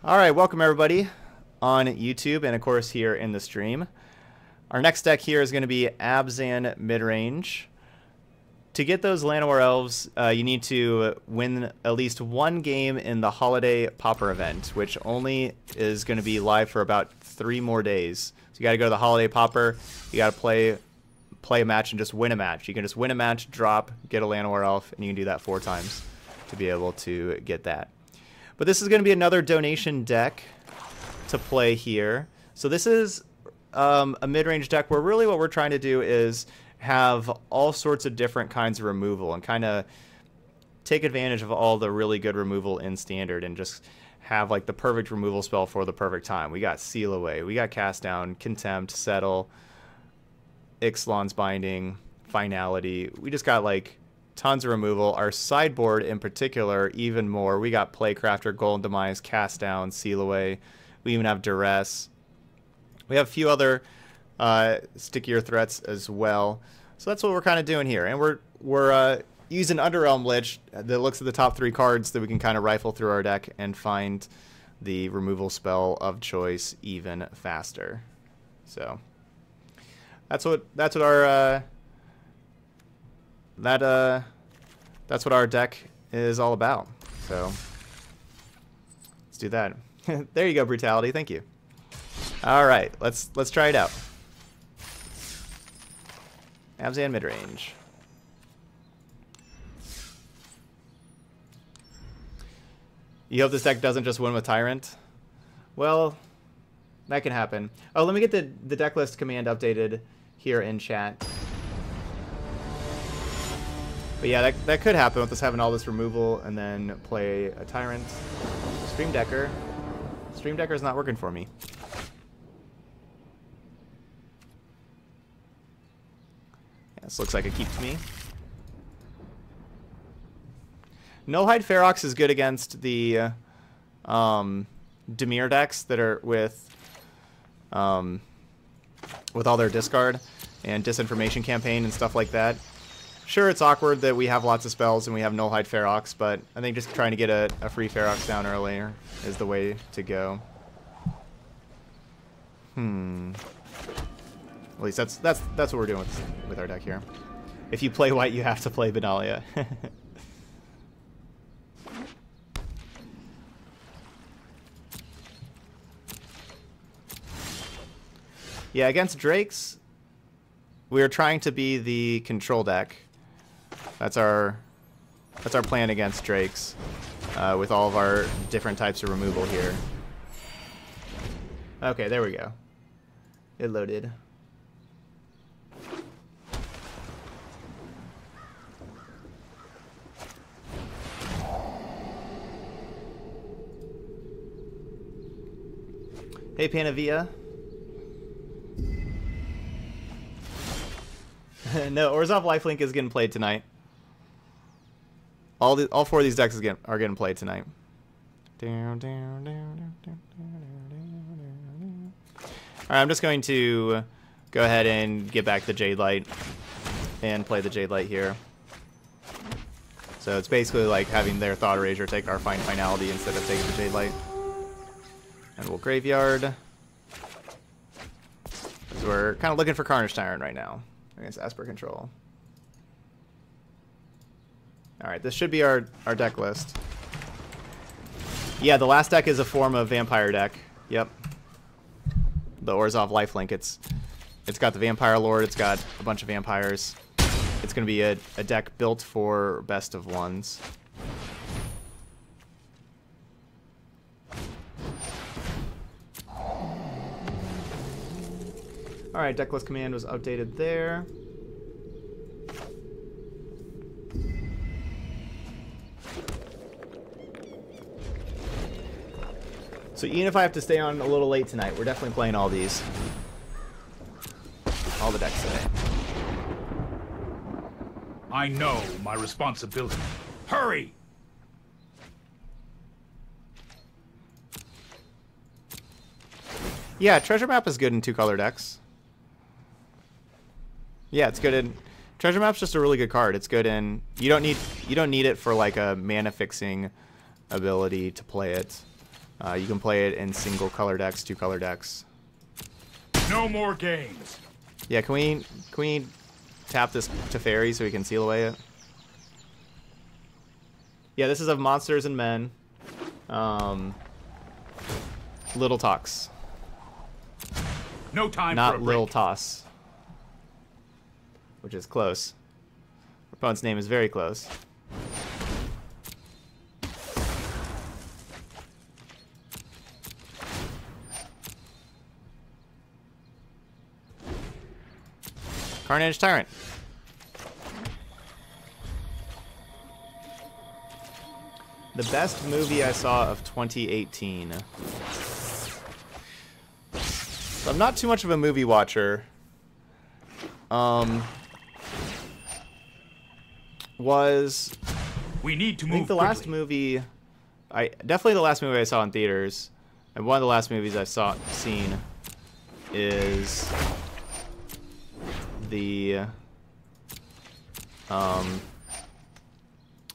Alright, welcome everybody on YouTube and of course here in the stream. Our next deck here is going to be Abzan Midrange. To get those Llanowar Elves, you need to win at least one game in the Holiday Pauper event, which only is going to be live for about 3 more days. So you got to go to the Holiday Pauper, you got to play a match and just win a match. You can just win a match, drop, get a Llanowar Elf, and you can do that 4 times to be able to get that. But this is going to be another donation deck to play here. So this is a mid-range deck where really what we're trying to do is have all sorts of different kinds of removal and kind of take advantage of all the really good removal in Standard and just have like the perfect removal spell for the perfect time. We got Seal Away, we got Cast Down, Contempt, Settle, Ixalan's Binding, Finality. We just got like tons of removal. Our sideboard in particular, even more. We got Playcrafter, Golden Demise, Cast Down, Seal Away. We even have Duress. We have a few other stickier threats as well. So that's what we're kind of doing here. And we're using Underrealm Lich that looks at the top 3 cards that we can kind of rifle through our deck and find the removal spell of choice even faster. So that's what our that's what our deck is all about. So let's do that. There you go, Brutality. Thank you. All right, let's try it out. Abzan Midrange. You hope this deck doesn't just win with Tyrant? Well, that can happen. Oh, let me get the deck list command updated here in chat. But yeah, that could happen with us having all this removal and then play a Tyrant. Stream Decker. Stream Decker is not working for me. Yeah, this looks like it keeps me. Nullhide Ferox is good against the Dimir decks that are with all their discard and Disinformation Campaign and stuff like that. Sure, it's awkward that we have lots of spells and we have Nullhide Ferox, but I think just trying to get a free Ferox down earlier is the way to go. At least that's what we're doing with our deck here. If you play white, you have to play Benalia. Yeah, against Drakes, we're trying to be the control deck. That's our plan against Drakes, with all of our different types of removal here. Okay, there we go. It loaded. Hey, Panavia. No, Orzhov Lifelink is getting played tonight. All 4 of these decks are getting played tonight. Alright, I'm just going to go ahead and get back the Jade Light and play the Jade Light here. So it's basically like having their Thought Erasure take our Finality instead of taking the Jade Light. And we'll Graveyard. Because we're kind of looking for Carnage Tyrant right now against Esper Control. Alright, this should be our deck list. Yeah, the last deck is a form of Vampire deck. Yep. The Orzhov Lifelink. It's got the Vampire Lord, it's got a bunch of vampires. It's going to be a deck built for best of ones. Alright, deck list command was updated there. So even if I have to stay on a little late tonight, we're definitely playing all these. All the decks today. I know my responsibility. Hurry! Yeah, Treasure Map is good in 2-color decks. Yeah, it's good in... Treasure Map's just a really good card. It's good in... You don't need it for like a mana fixing ability to play it. You can play it in single color decks, 2 color decks. No more games. Yeah, can we tap this Teferi so we can seal away it? Yeah, this is of Monsters and Men. Little Talks. No time Not for a Lil break. Toss. Which is close. Our opponent's name is very close. Carnage Tyrant. The best movie I saw of 2018. So I'm not too much of a movie watcher. We need to I move think the last movie, definitely the last movie I saw in theaters, and one of the last movies I've seen is the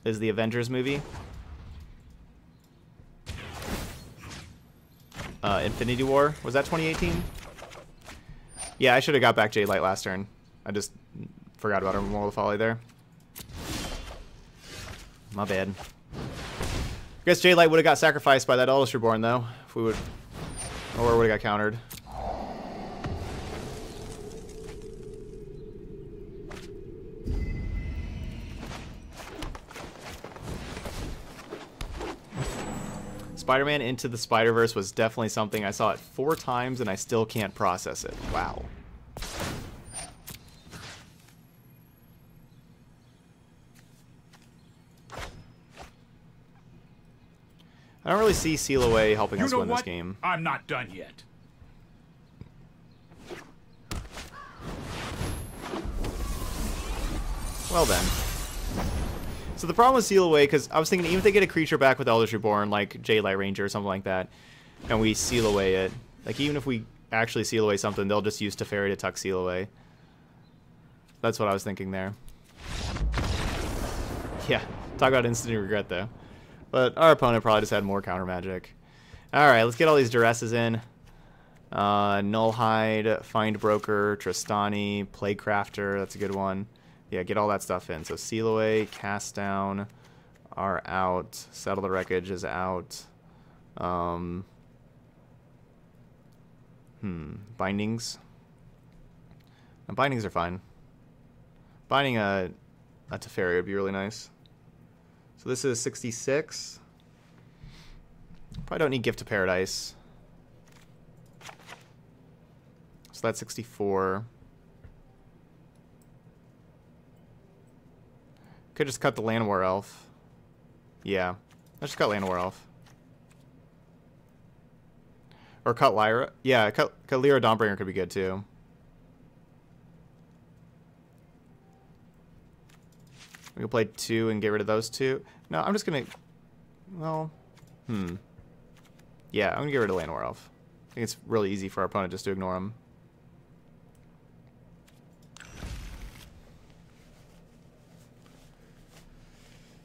Avengers movie. Infinity War. Was that 2018? Yeah, I should have got back Jade Light last turn. I just forgot about her Moral of Folly there. My bad. I guess Jade Light would have got sacrificed by that Eldest Reborn, though. If we would... Or would have got countered. Spider-Man Into the Spider-Verse was definitely something. I saw it 4 times and I still can't process it. Wow. I don't really see Seal Away helping us win this game. I'm not done yet. Well then. So the problem with Seal Away, because I was thinking even if they get a creature back with Eldest Reborn, like Jadelight Ranger or something like that, and we Seal Away it, like even if we actually Seal Away something, they'll just use Teferi to tuck Seal Away. That's what I was thinking there. Yeah, talk about instant regret though. But our opponent probably just had more counter magic. Alright, let's get all these Duresses in. Nullhide, Find Broker, Tristani, Plaguecrafter, that's a good one. Yeah, get all that stuff in. So Seal Away, Cast Down are out. Settle the Wreckage is out. Bindings. No, bindings are fine. Binding a Teferi would be really nice. So this is 66. Probably don't need Gift of Paradise. So that's 64. Could just cut the Llanowar Elf. Yeah, let's just cut Llanowar Elf. Or cut Lyra. Yeah, cut Lyra Dawnbringer could be good too. We can play 2 and get rid of those 2. No, I'm just gonna... Well... Yeah, I'm gonna get rid of Llanowar Elf. I think it's really easy for our opponent just to ignore him.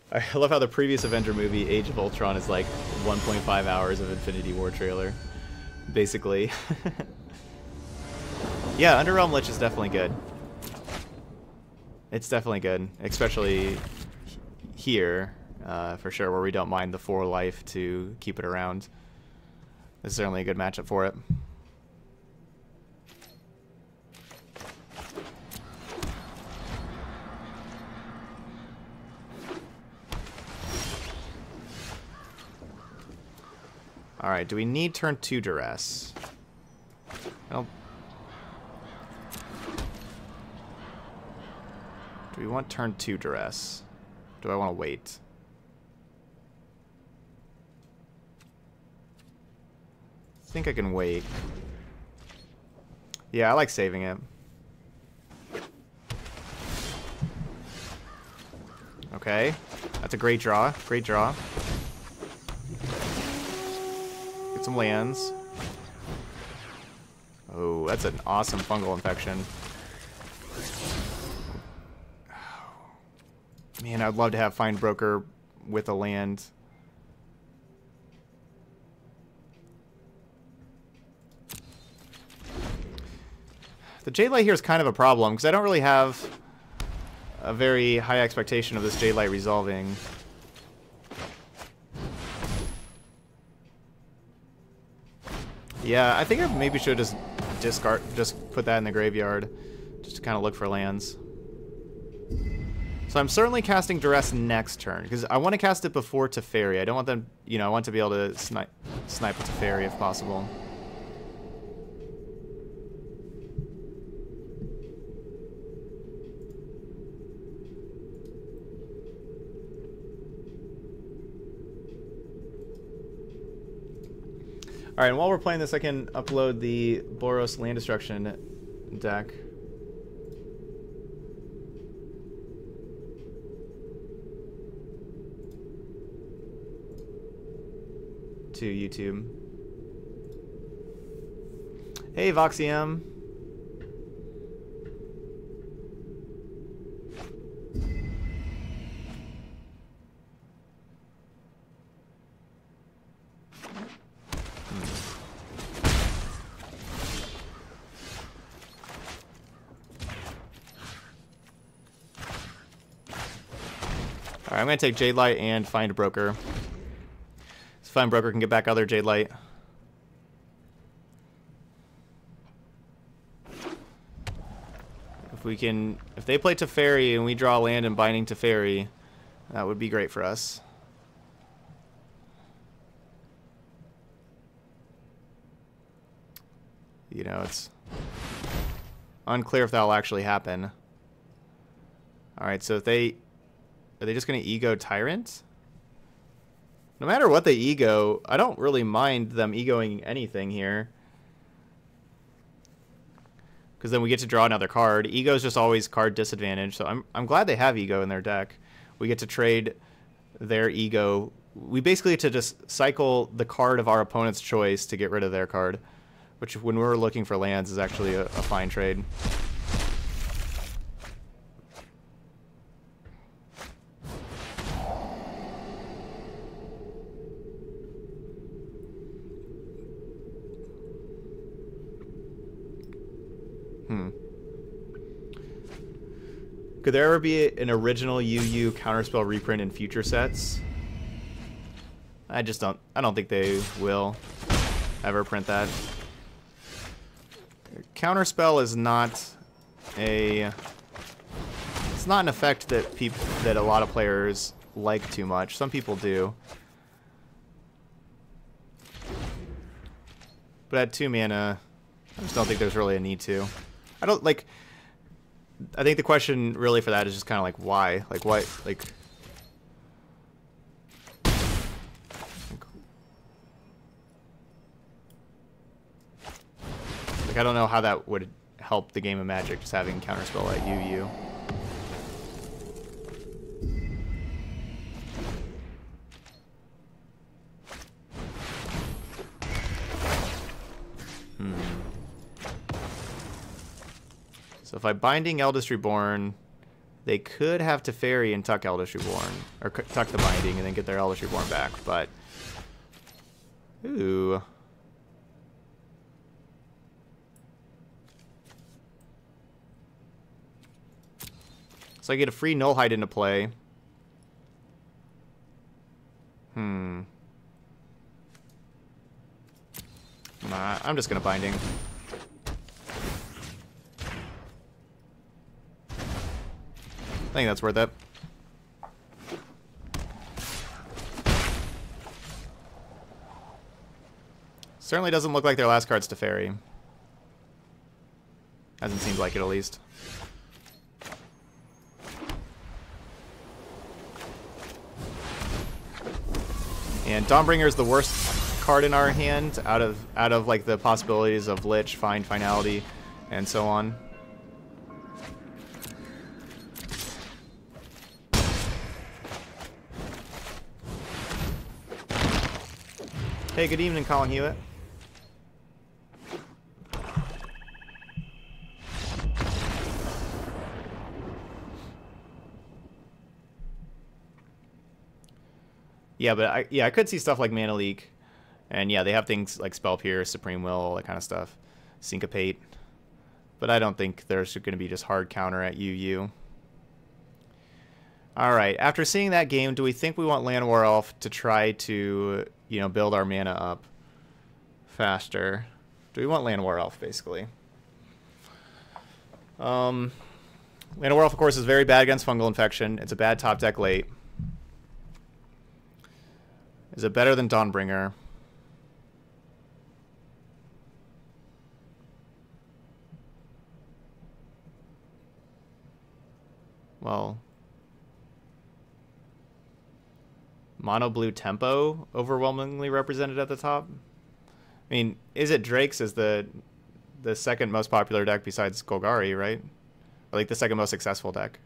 I love how the previous Avenger movie, Age of Ultron, is like 1.5 hours of Infinity War trailer. Basically. Yeah, Underrealm Lich is definitely good. It's definitely good, especially here, for sure, where we don't mind the 4 life to keep it around. This is certainly a good matchup for it. Alright, do we need turn 2 Duress? Well, do we want turn 2 Duress? Do I want to wait? I think I can wait. Yeah, I like saving it. Okay. That's a great draw. Great draw. Get some lands. Oh, that's an awesome fungal infection. Man, I'd love to have Find Broker with a land. The Jade Light here is kind of a problem, because I don't really have a very high expectation of this Jade Light resolving. Yeah, I think I maybe should just put that in the graveyard, just to kind of look for lands. So I'm certainly casting Duress next turn, because I want to cast it before Teferi. I don't want them, you know, I want to be able to snipe a Teferi if possible. Alright, and while we're playing this, I can upload the Boros Land Destruction deck. To YouTube. Hey, Voxium. Alright, I'm going to take Jade Light and Find Broker. So Find Broker can get back other Jade Light. If they play Teferi and we draw land and Binding Teferi, that would be great for us. You know, it's unclear if that'll actually happen. Alright, so if are they just going to ego Tyrant? No matter what they ego, I don't really mind them egoing anything here. Because then we get to draw another card. Ego is just always card disadvantage, so I'm glad they have ego in their deck. We get to trade their ego. We basically get to just cycle the card of our opponent's choice to get rid of their card, which when we're looking for lands is actually a fine trade. Could there ever be an original UU Counterspell reprint in future sets? I don't think they will ever print that. Counterspell is not it's not an effect that a lot of players like too much. Some people do. But at 2 mana, I just don't think there's really a need to. I think the question really for that is just kind of like why? Like what? Like I don't know how that would help the game of Magic, just having Counterspell at UU. So if I Binding Eldest Reborn, they could have Teferi and tuck Eldest Reborn, or tuck the Binding and then get their Eldest Reborn back, but... Ooh. So I get a free Nullhide into play. Nah, I'm just gonna Binding. I think that's worth it. Certainly doesn't look like their last card's Teferi. Hasn't seemed like it, at least. And Dawnbringer is the worst card in our hand out of like the possibilities of Lich, Find Finality, and so on. Hey, good evening, Colin Hewitt. Yeah, but I could see stuff like Mana Leak, and yeah, they have things like Spell Pierce, Supreme Will, all that kind of stuff. Syncopate. but I don't think there's going to be just hard counter at UU. All right, after seeing that game, do we think we want Llanowar Elf to try to, you know, build our mana up faster? Do we want Llanowar Elf, basically? Llanowar Elf, of course, is very bad against fungal infection. It's a bad top deck late. Is it better than Dawnbringer? Well, mono blue tempo overwhelmingly represented at the top. I mean, Is It Drake's is the second most popular deck besides Golgari, right? Or like the second most successful deck.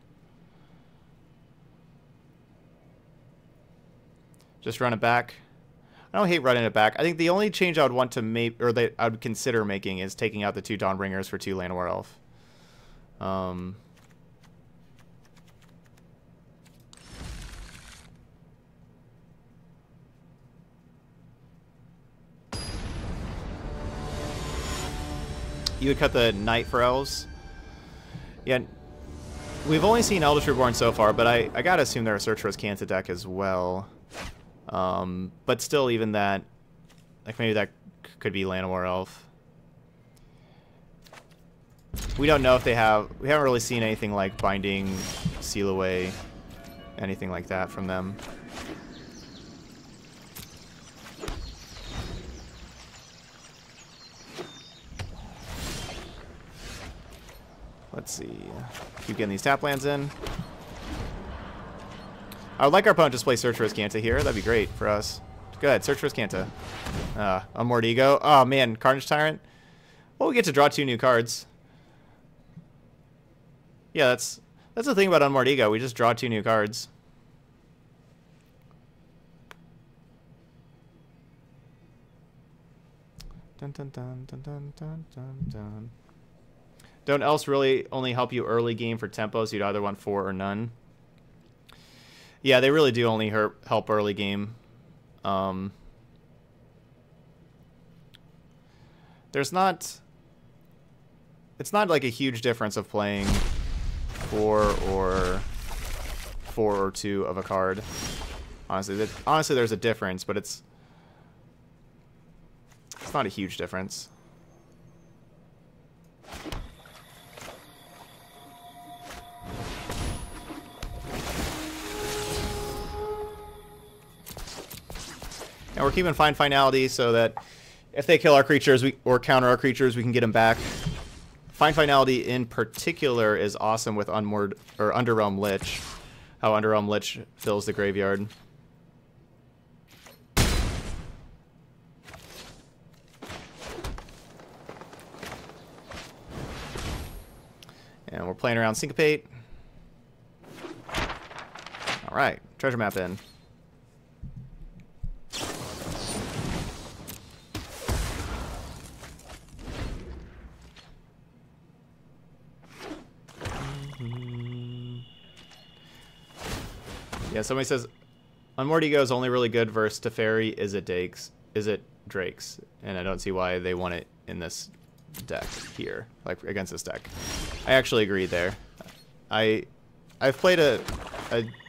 Just run it back. I don't hate running it back. I think the only change I would want to make, or that I would consider making, is taking out the 2 Dawnbringers for 2 Llanowar Elf. You would cut the Knight for Elves. Yeah, we've only seen Eldritch Reborn so far, but I gotta assume they're a Search for Azcanta deck as well. But still, even that, like maybe that could be Llanowar Elf. We don't know if they have. We haven't really seen anything like Binding, Seal Away, anything like that from them. Let's see. Keep getting these tap lands in. I would like our opponent to play Search for Azcanta here. That'd be great for us. Go ahead, Search for Azcanta. Unmoored Ego. Oh man, Carnage Tyrant. Well, we get to draw 2 new cards. Yeah, that's the thing about Unmoored Ego. We just draw 2 new cards. Dun dun dun dun dun dun dun dun. Don't Elves really only help you early game for tempo, so you'd either want 4 or none? Yeah, they really do only help early game. There's not... It's not like a huge difference of playing 4 or 2 of a card. Honestly, there's a difference, but it's not a huge difference. And we're keeping Find Finality so that if they kill our creatures or counter our creatures, we can get them back. Find Finality in particular is awesome with Underrealm Lich. How Underrealm Lich fills the graveyard. And we're playing around Syncopate. All right, treasure map in. Yeah, somebody says Unmoored Ego is only really good versus Teferi. Is it Drake's? And I don't see why they want it in this deck here, like against this deck. I actually agree there. I've played a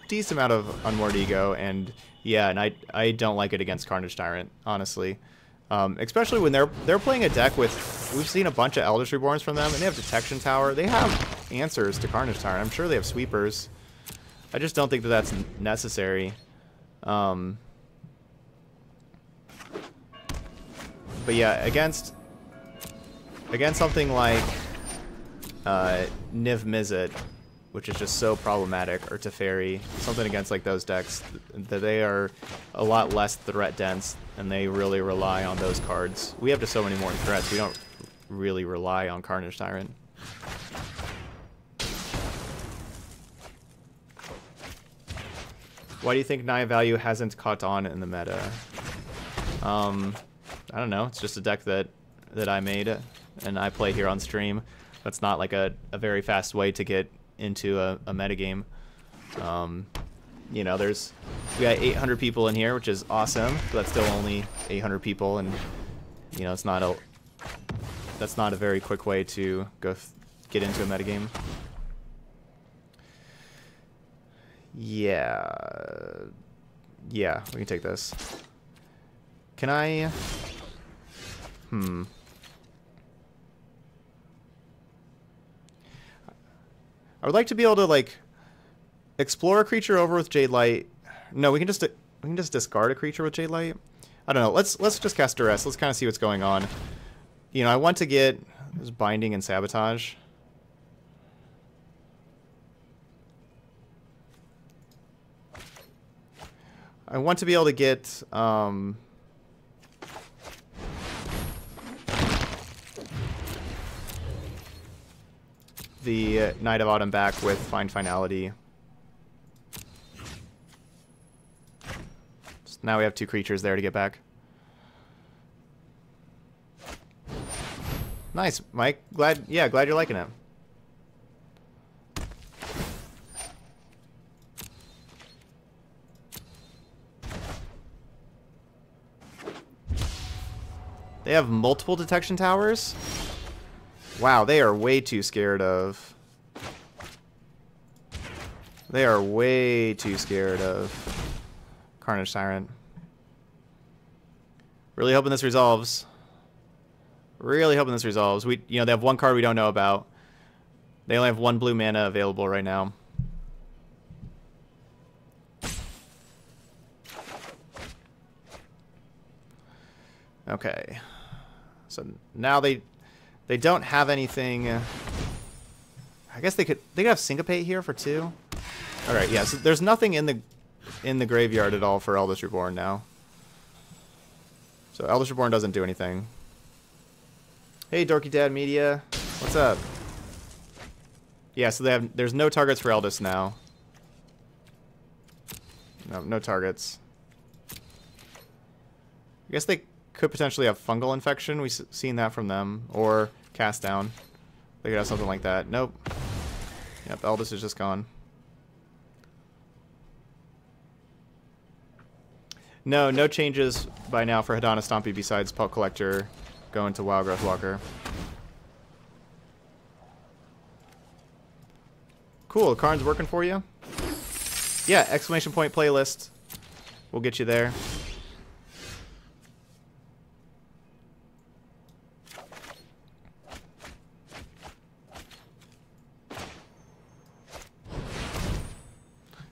decent amount of Unmoored Ego, and yeah, and I don't like it against Carnage Tyrant, honestly. Especially when they're playing a deck with, we've seen a bunch of Eldritch Reborns from them, and they have Detection Tower. They have answers to Carnage Tyrant. I'm sure they have sweepers. I just don't think that that's necessary. But yeah, against something like Niv Mizzet, which is just so problematic, or Teferi, something against like those decks, that they are a lot less threat dense, and they really rely on those cards. We have just so many more threats. We don't really rely on Carnage Tyrant. Why do you think Naya Value hasn't caught on in the meta? I don't know. It's just a deck that I made and I play here on stream. That's not like a very fast way to get into a metagame. You know, we got 800 people in here, which is awesome. But that's still only 800 people, and you know, that's not a very quick way to go get into a metagame. Yeah. Yeah, we can take this. Can I... I would like to be able to, like, explore a creature over with Jade Light. No, we can just discard a creature with Jade Light. I don't know. Let's just cast Duress. Let's kind of see what's going on. You know, I want to get this Binding and Sabotage. I want to be able to get the Knight of Autumn back with Find Finality. So now we have 2 creatures there to get back. Nice, Mike. Glad you're liking it. They have multiple detection towers? Wow, they are way too scared of... They are way too scared of Carnage Tyrant. Really hoping this resolves. Really hoping this resolves. They have 1 card we don't know about. They only have 1 blue mana available right now. Okay. So now they don't have anything. I guess they could have Syncopate here for 2. All right, yeah. So there's nothing in the graveyard at all for Eldest Reborn now. So Eldest Reborn doesn't do anything. Hey, Dorky Dad Media, what's up? Yeah, so there's no targets for Eldest now. No targets. I guess they could potentially have Fungal Infection. We've seen that from them. Or Cast Down. They could have something like that. Nope. Yep, Eldest is just gone. No changes by now for Hadana Stompy besides Pulp Collector going to Wildgrowth Walker. Cool, Karn's working for you? Yeah, exclamation point playlist. We'll get you there.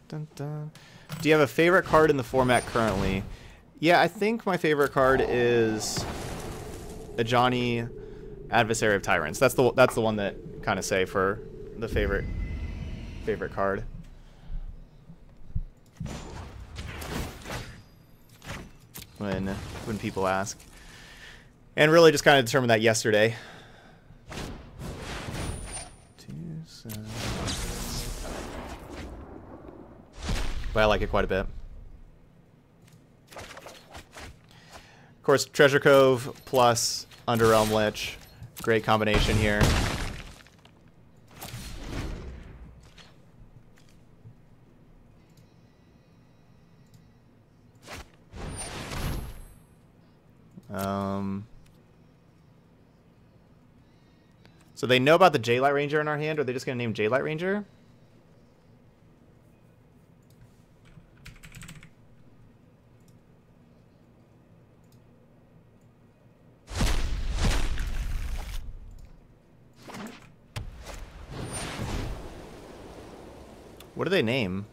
Dun, dun. Do you have a favorite card in the format currently? Yeah, I think my favorite card is Ajani, Adversary of Tyrants. That's the one that kind of say for the favorite card. When people ask. And really just kind of determined that yesterday. But I like it quite a bit. Of course, Treasure Cove plus Underrealm Lich. Great combination here. So they know about the J-Light Ranger in our hand, or are they just going to name J-Light Ranger? What do they name?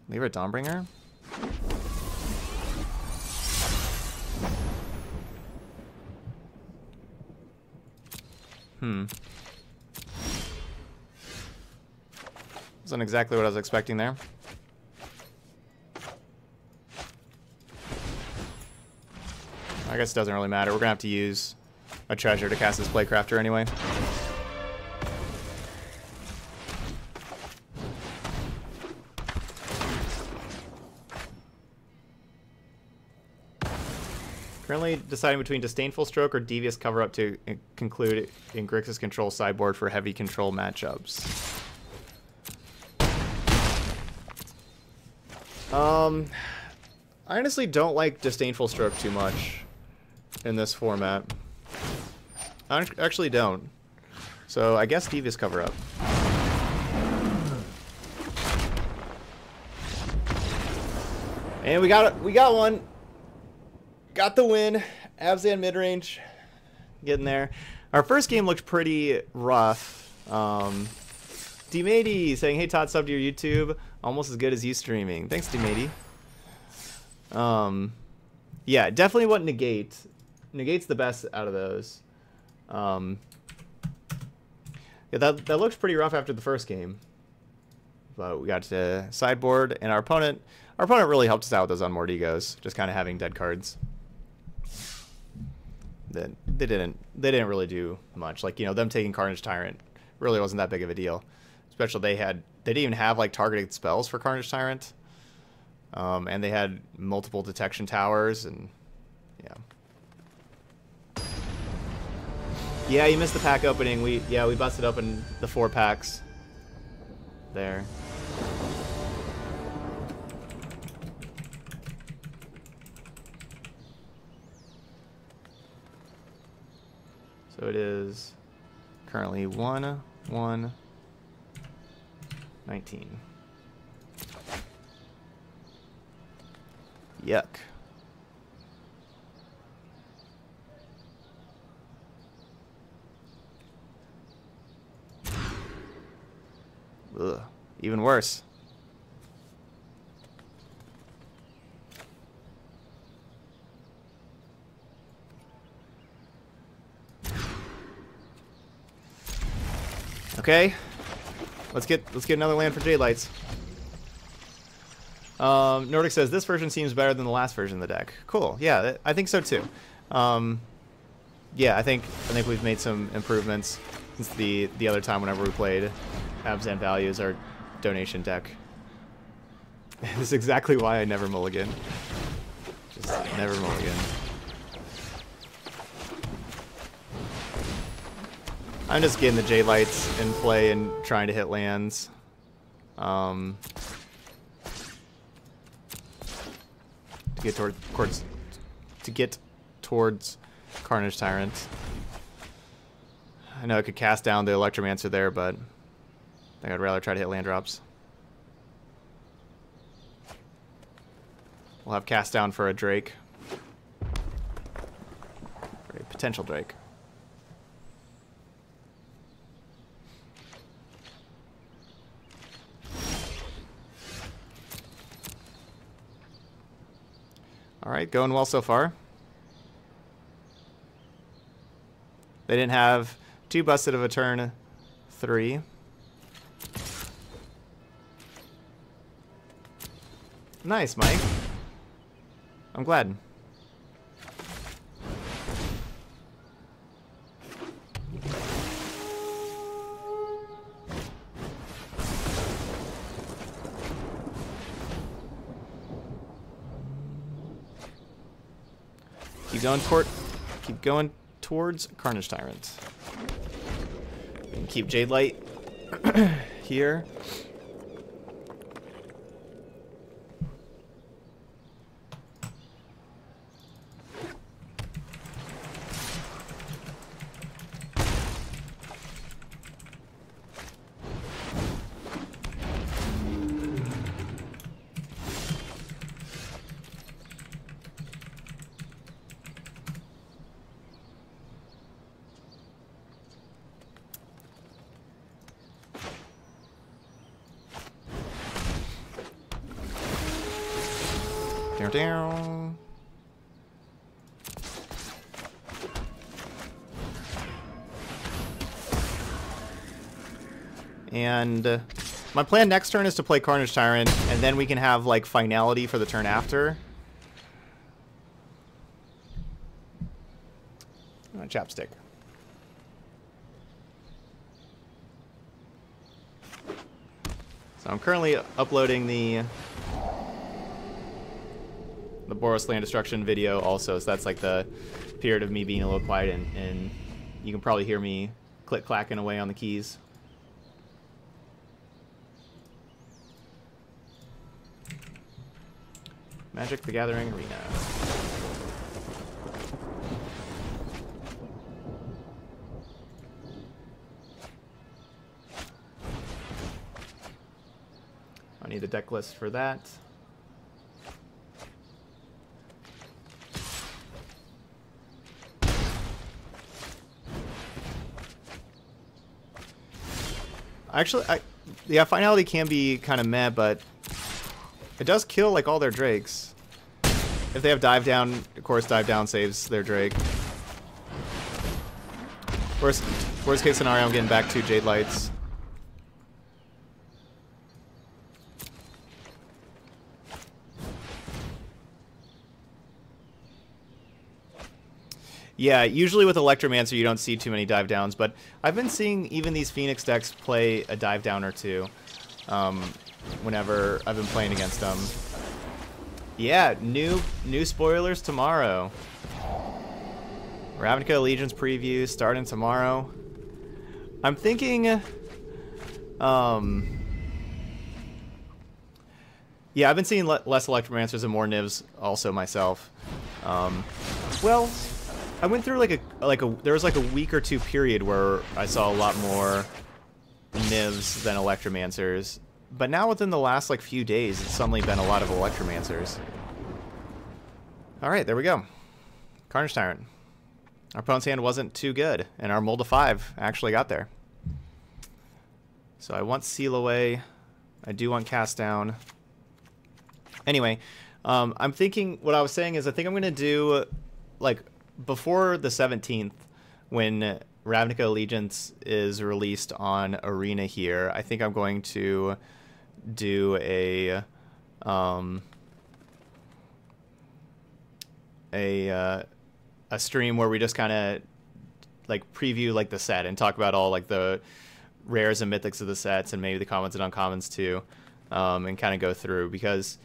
Leave a Dawnbringer? Wasn't exactly what I was expecting there. I guess it doesn't really matter. We're gonna have to use a treasure to cast this Playcrafter anyway. Currently deciding between Disdainful Stroke or Devious Cover-Up to conclude in Grixis control sideboard for heavy control matchups. I honestly don't like Disdainful Stroke too much in this format. I actually don't. So I guess Devious cover up. And we got it. We got one. Got the win. Abzan midrange. Getting there. Our first game looked pretty rough. D-Matey saying, hey Todd, sub to your YouTube. Almost as good as you streaming. Thanks, D-Matey. Yeah, definitely what Negate. Negate's the best out of those. Yeah, that looked pretty rough after the first game. But we got to sideboard, and our opponent really helped us out with those unmoored egos, just kind of having dead cards. They didn't really do much. Like, you know, them taking Carnage Tyrant really wasn't that big of a deal. Especially they didn't even have like targeted spells for Carnage Tyrant. And they had multiple detection towers, and yeah. Yeah, you missed the pack opening. We busted open the 4 packs there. So it is currently 1-1-19. Yuck. Ugh, even worse. Okay, let's get another land for Jade Lights. Nordic says this version seems better than the last version of the deck. Cool. Yeah, I think so too. Yeah, I think we've made some improvements since the other time whenever we played Abzan Values, our donation deck. This is exactly why I never mulligan. Just never mulligan. I'm just getting the Jade Lights in play and trying to hit lands. To get towards Carnage Tyrant. I know I could cast down the Electromancer there, but I think I'd rather try to hit land drops. We'll have cast down for a Drake. For a potential Drake. Alright, going well so far. They didn't have 2 busted of a turn 3. Nice, Mike. I'm glad. Keep going towards Carnage Tyrant. And keep Jade Light here. Down. And my plan next turn is to play Carnage Tyrant, and then we can have like finality for the turn after. Chapstick. So I'm currently uploading the Boros Land Destruction video also, so that's like the period of me being a little quiet, and you can probably hear me click-clacking away on the keys. Magic the Gathering Arena. deck list for that. Actually, yeah, finality can be kind of meh, but it does kill like all their drakes. If they have dive down, of course, dive down saves their drake. Worst case scenario, I'm getting back 2 Jade Lights. Yeah, usually with Electromancer you don't see too many dive downs, but I've been seeing even these Phoenix decks play a dive down or two whenever I've been playing against them. Yeah, new spoilers tomorrow. Ravnica Allegiance preview starting tomorrow. I'm thinking, yeah, I've been seeing less Electromancers and more Nivs also myself. Well, I went through there was like a week or two period where I saw a lot more Nivs than Electromancers, but now within the last like few days, it's suddenly been a lot of Electromancers. All right, there we go. Carnage Tyrant. Our opponent's hand wasn't too good, and our Mold of 5 actually got there. So I want Seal Away. I do want Cast Down. Anyway, I'm thinking, what I was saying is I think I'm going to do, like, before the 17th, when Ravnica Allegiance is released on Arena here, I think I'm going to do a stream where we just kind of like preview like the set and talk about all like the rares and mythics of the sets and maybe the commons and uncommons too, and kind of go through, because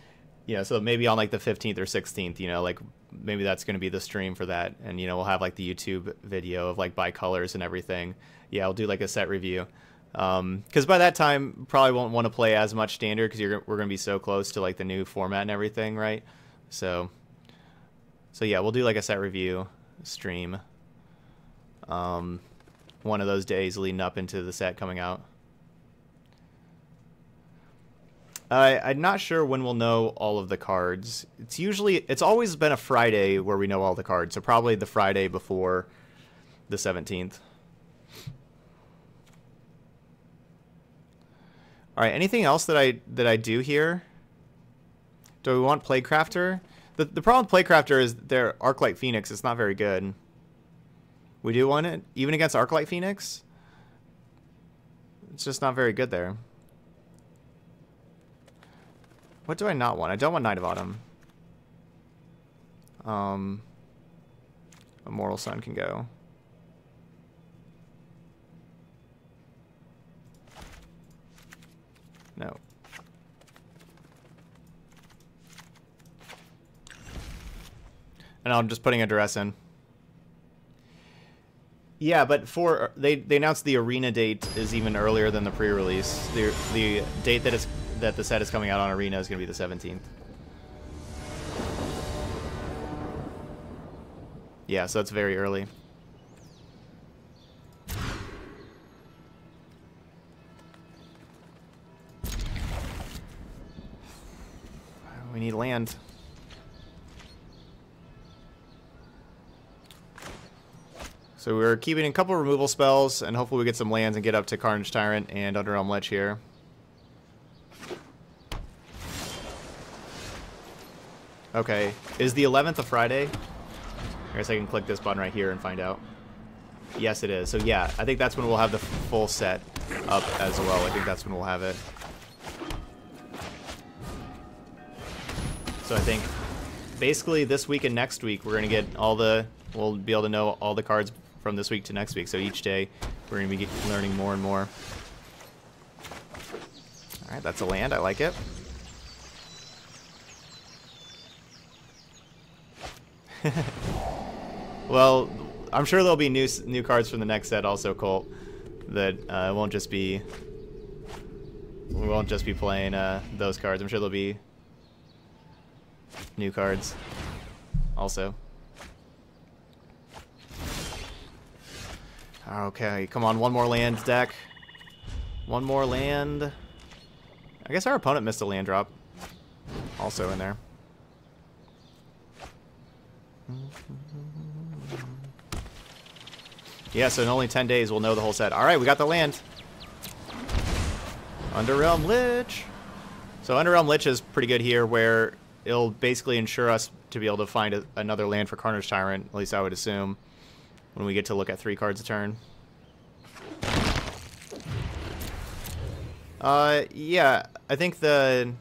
so maybe on like the 15th or 16th, like maybe that's going to be the stream for that, and we'll have like the YouTube video of like by colors and everything. Yeah, I'll do like a set review, because by that time probably won't want to play as much standard because we're going to be so close to like the new format and everything, right? So yeah, we'll do like a set review stream one of those days leading up into the set coming out. I'm not sure when we'll know all of the cards. It's always been a Friday where we know all the cards, so probably the Friday before the 17th. All right, anything else that I do here? Do we want Plaguecrafter? The problem with Plaguecrafter is their Arclight Phoenix. It's not very good. We do want it, even against Arclight Phoenix. It's just not very good there. What do I not want? I don't want Knight of Autumn. Immortal Sun can go. No. And I'm just putting a duress in. Yeah, but they announced the Arena date is even earlier than the pre-release. The date that the set is coming out on Arena is going to be the 17th. Yeah, so it's very early. We need land. So we're keeping a couple removal spells, and hopefully we get some lands and get up to Carnage Tyrant and Underrealm Lich here. Okay, is the 11th a Friday? I guess I can click this button right here and find out. Yes, it is. So yeah, I think that's when we'll have the full set up as well. I think that's when we'll have it. So I think basically this week and next week we're going to get we'll be able to know all the cards from this week to next week. So each day we're going to be learning more and more. All right, that's a land. I like it. Well, I'm sure there'll be new cards from the next set also, Colt. That we won't just be playing those cards. I'm sure there'll be new cards also. Okay, come on, one more land, deck. One more land. I guess our opponent missed a land drop. Also in there. Yeah, so in only 10 days we'll know the whole set. Alright, we got the land. Underrealm Lich. So Underrealm Lich is pretty good here, where it'll basically ensure us to be able to find another land for Carnage Tyrant, at least I would assume, when we get to look at 3 cards a turn. Yeah, I think the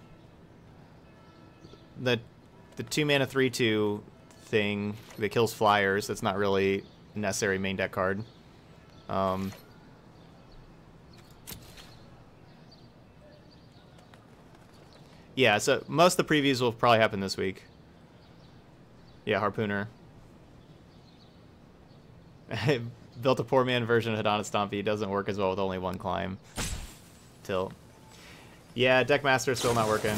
2-mana 3/2 thing that kills flyers, that's not really a necessary main deck card. Yeah, so most of the previews will probably happen this week. Yeah, Harpooner. Built a poor man version of Hadana Stompy. It doesn't work as well with only 1 climb. Yeah, Deckmaster is still not working.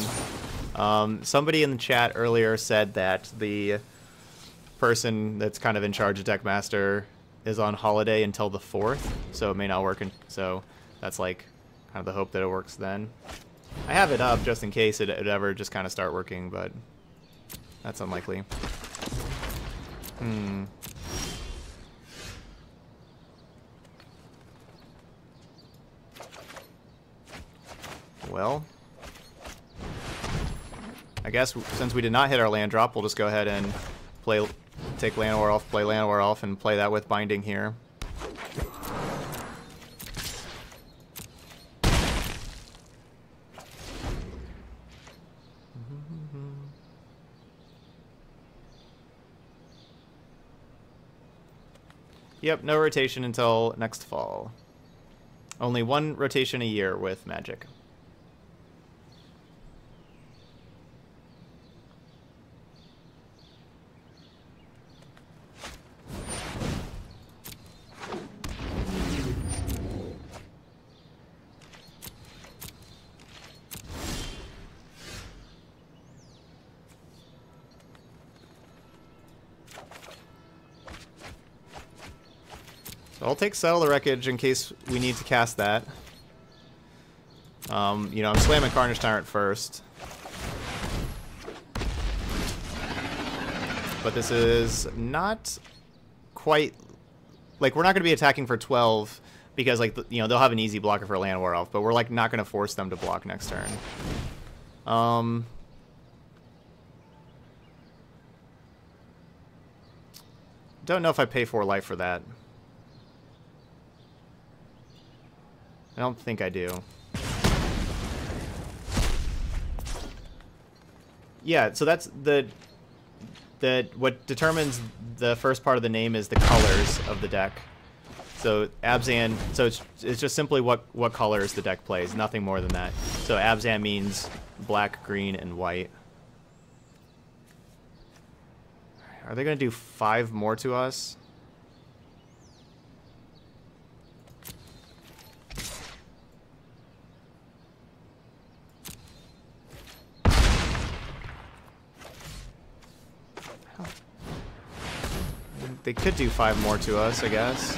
Somebody in the chat earlier said that the person that's kind of in charge of Deckmaster is on holiday until the 4th, so it may not work. So that's like kind of the hope that it works then. I have it up just in case it ever just kind of start working, but that's unlikely. Well, I guess since we did not hit our land drop, we'll just go ahead and take Llanowar off, play Llanowar off, and play that with Binding here. Yep, no rotation until next fall. Only 1 rotation a year with Magic. So I'll take Settle the Wreckage in case we need to cast that. You know, I'm slamming Carnage Tyrant first. But this is not quite... Like, we're not going to be attacking for 12 because, like, you know, they'll have an easy blocker for Llanowar Elf, but we're, like, not going to force them to block next turn. Don't know if I pay 4 life for that. I don't think I do. Yeah, so that's what determines the first part of the name is the colors of the deck. So Abzan, so it's just simply what colors the deck plays, nothing more than that. So Abzan means black, green, and white. Are they going to do 5 more to us? They could do 5 more to us, I guess.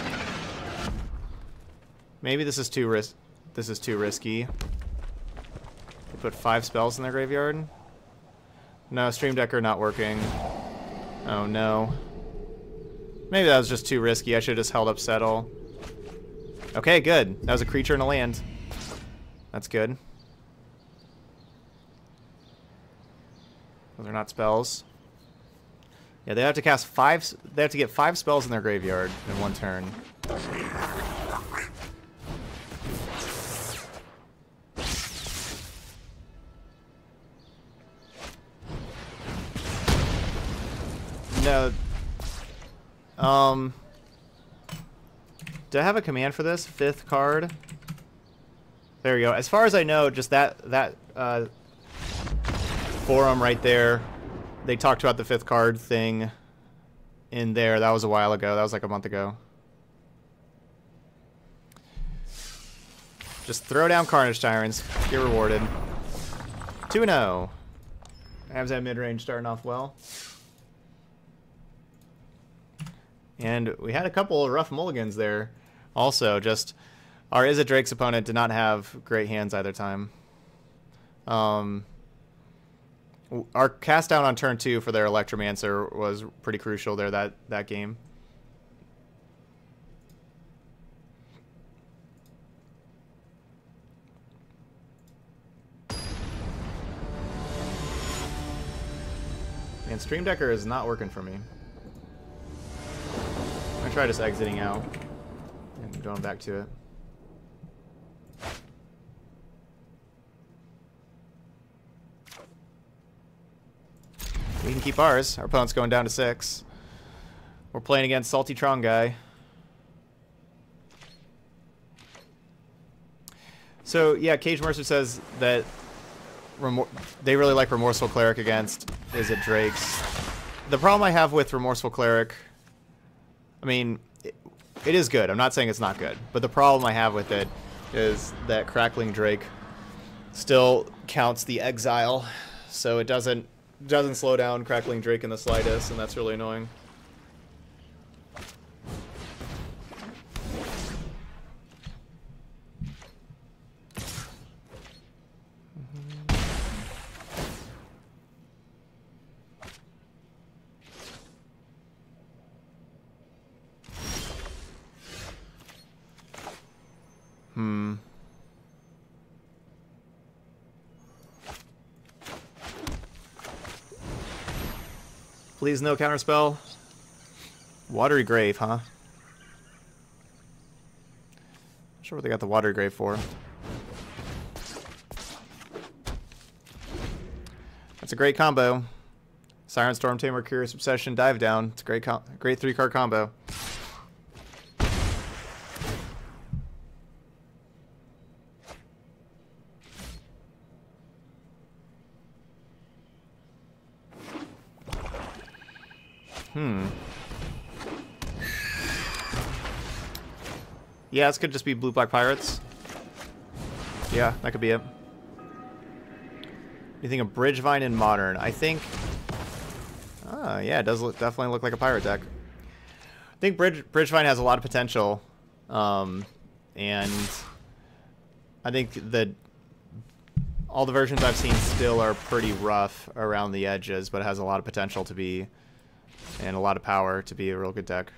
Maybe this is too risky. They put 5 spells in their graveyard. No, Stream Decker not working. Oh no. Maybe that was just too risky. I should have just held up Settle. Okay, good. That was a creature and a land. That's good. Those are not spells. Yeah, they have to cast 5. They have to get 5 spells in their graveyard in 1 turn. No. Do I have a command for this? 5th card. There we go. As far as I know, just that forum right there. They talked about the 5th card thing in there. That was a while ago. That was like a month ago. Just throw down Carnage Tyrants. Get rewarded. 2-0. Abzan Midrange starting off well. And we had a couple of rough mulligans there. Also, just our Izzet Drake's opponent did not have great hands either time. Our cast down on turn 2 for their Electromancer was pretty crucial there that game. And Stream Decker is not working for me. I'm gonna try just exiting out and going back to it. We can keep ours. Our opponent's going down to 6. We're playing against Salty Tron guy. So yeah, Cage Mercer says that they really like Remorseful Cleric against Is It Drake's. The problem I have with Remorseful Cleric, I mean, it is good. I'm not saying it's not good, but the problem I have with it is that Crackling Drake still counts the exile, so it doesn't slow down Crackling Drake in the slightest, and that's really annoying. Please no counterspell. Watery Grave, huh? Not sure what they got the Watery Grave for. That's a great combo. Siren Storm Tamer, Curious Obsession, Dive Down. It's a great 3-card combo. Yeah, this could just be Blue-Black Pirates. Yeah, that could be it. You think of Bridgevine in Modern? I think... yeah, it does definitely look like a pirate deck. I think Bridgevine has a lot of potential. And I think that all the versions I've seen still are pretty rough around the edges, but it has a lot of potential to be... and a lot of power to be a real good deck.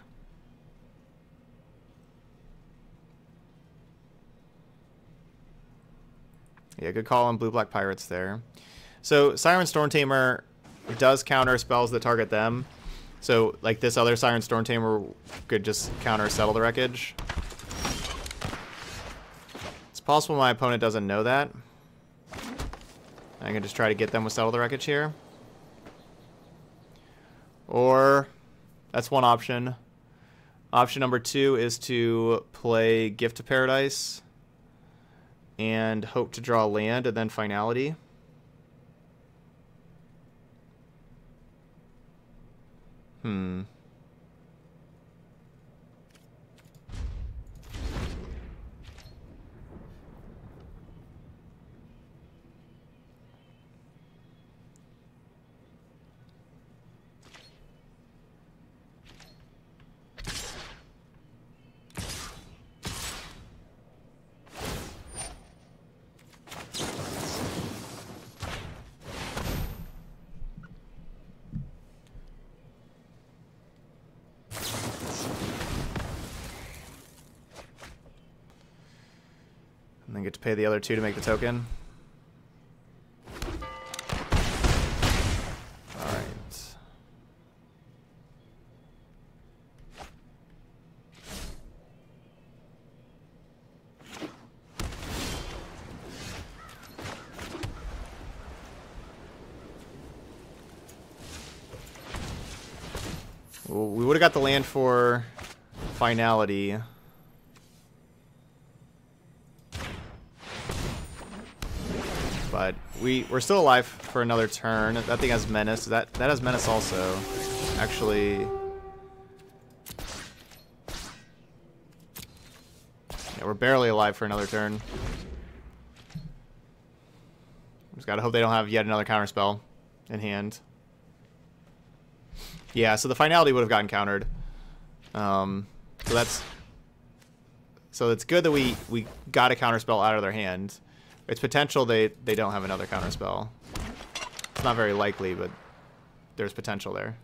Yeah, good call on Blue-Black Pirates there. So Siren Storm Tamer does counter spells that target them. So like this other Siren Storm Tamer could just counter Settle the Wreckage. It's possible my opponent doesn't know that. I can just try to get them with Settle the Wreckage here. Or that's one option. Option number 2 is to play Gift of Paradise and hope to draw land and then Finality. And then get to pay the other 2 to make the token. Alright. Well, we would have got the land for Finality. But we're still alive for another turn. That thing has Menace. That has Menace also. Actually... yeah, we're barely alive for another turn. Just gotta hope they don't have yet another counterspell in hand. Yeah, so the Finality would have gotten countered. So it's good that we got a counterspell out of their hand. It's potential they don't have another counterspell. It's not very likely, but there's potential there.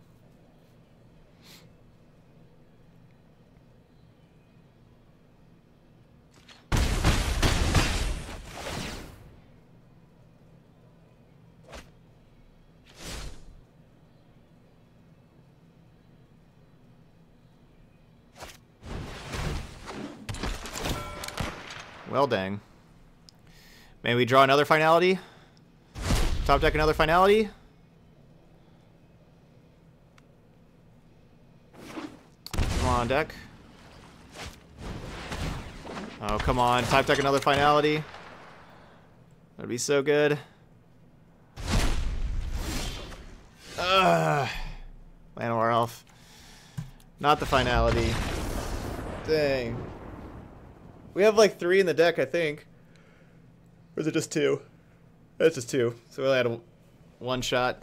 Well, dang. May we draw another finality? Top deck another finality? Come on, deck. Oh, come on. Top deck another finality. That'd be so good. Llanowar Elf. Not the finality. Dang. We have like 3 in the deck, I think. Or is it just 2? It's just 2. So we only had one shot.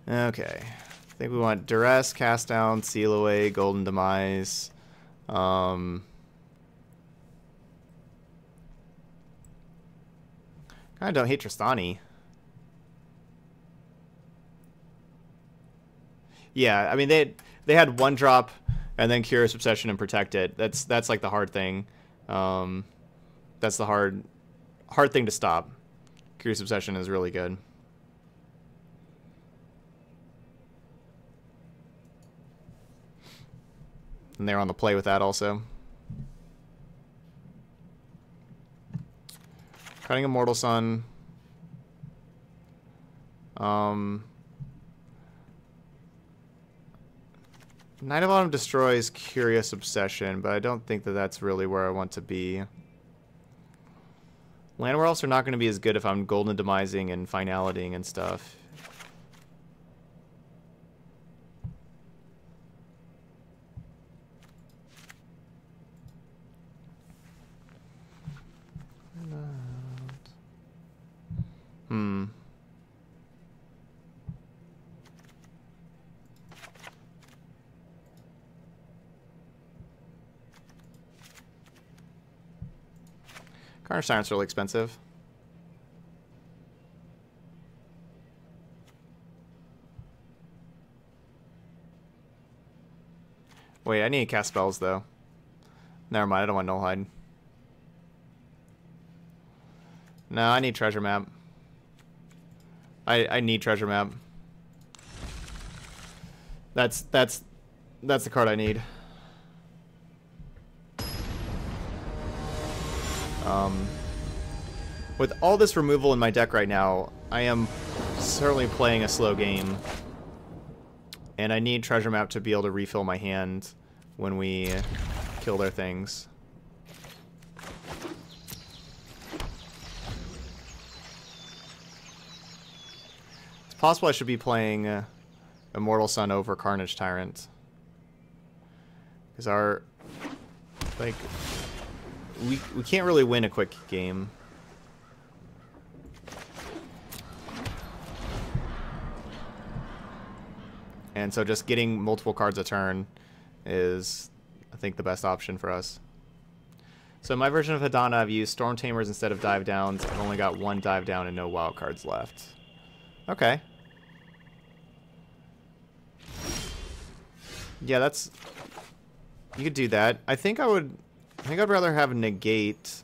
Okay. I think we want Duress, Cast Down, Seal Away, Golden Demise. Kinda don't hate Tristani. Yeah, I mean they had 1 drop and then Curious Obsession and Protect It. That's like the hard thing. That's the hard thing to stop. Curious Obsession is really good. And they're on the play with that also. Cutting Immortal Sun. Night of Autumn destroys Curious Obsession, but I don't think that that's really where I want to be. Llanowar Elves are not going to be as good if I'm Golden Demising and Finalitying and stuff. Carnage Tyrant's really expensive. Wait, I need to cast spells though. Never mind, I don't want Nullhide. No, I need Treasure Map. I need Treasure Map. That's the card I need. With all this removal in my deck right now, I am certainly playing a slow game. And I need Treasure Map to be able to refill my hand when we kill their things. It's possible I should be playing Immortal Sun over Carnage Tyrant. Because our... like... We can't really win a quick game. And so just getting multiple cards a turn is, I think, the best option for us. So in my version of Hadana, I've used Storm Tamers instead of Dive Downs. I've only got 1 Dive Down and no wild cards left. Okay. Yeah, that's... You could do that. I think I'd rather have Negate.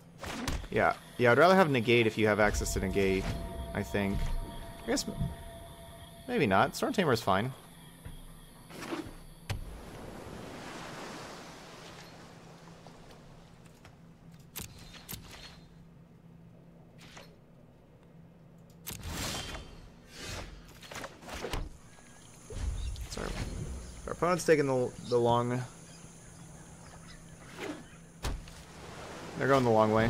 Yeah, I'd rather have Negate if you have access to Negate, I think. I guess... maybe not. Storm Tamer is fine. Sorry. Our opponent's taking the long... They're going the long way.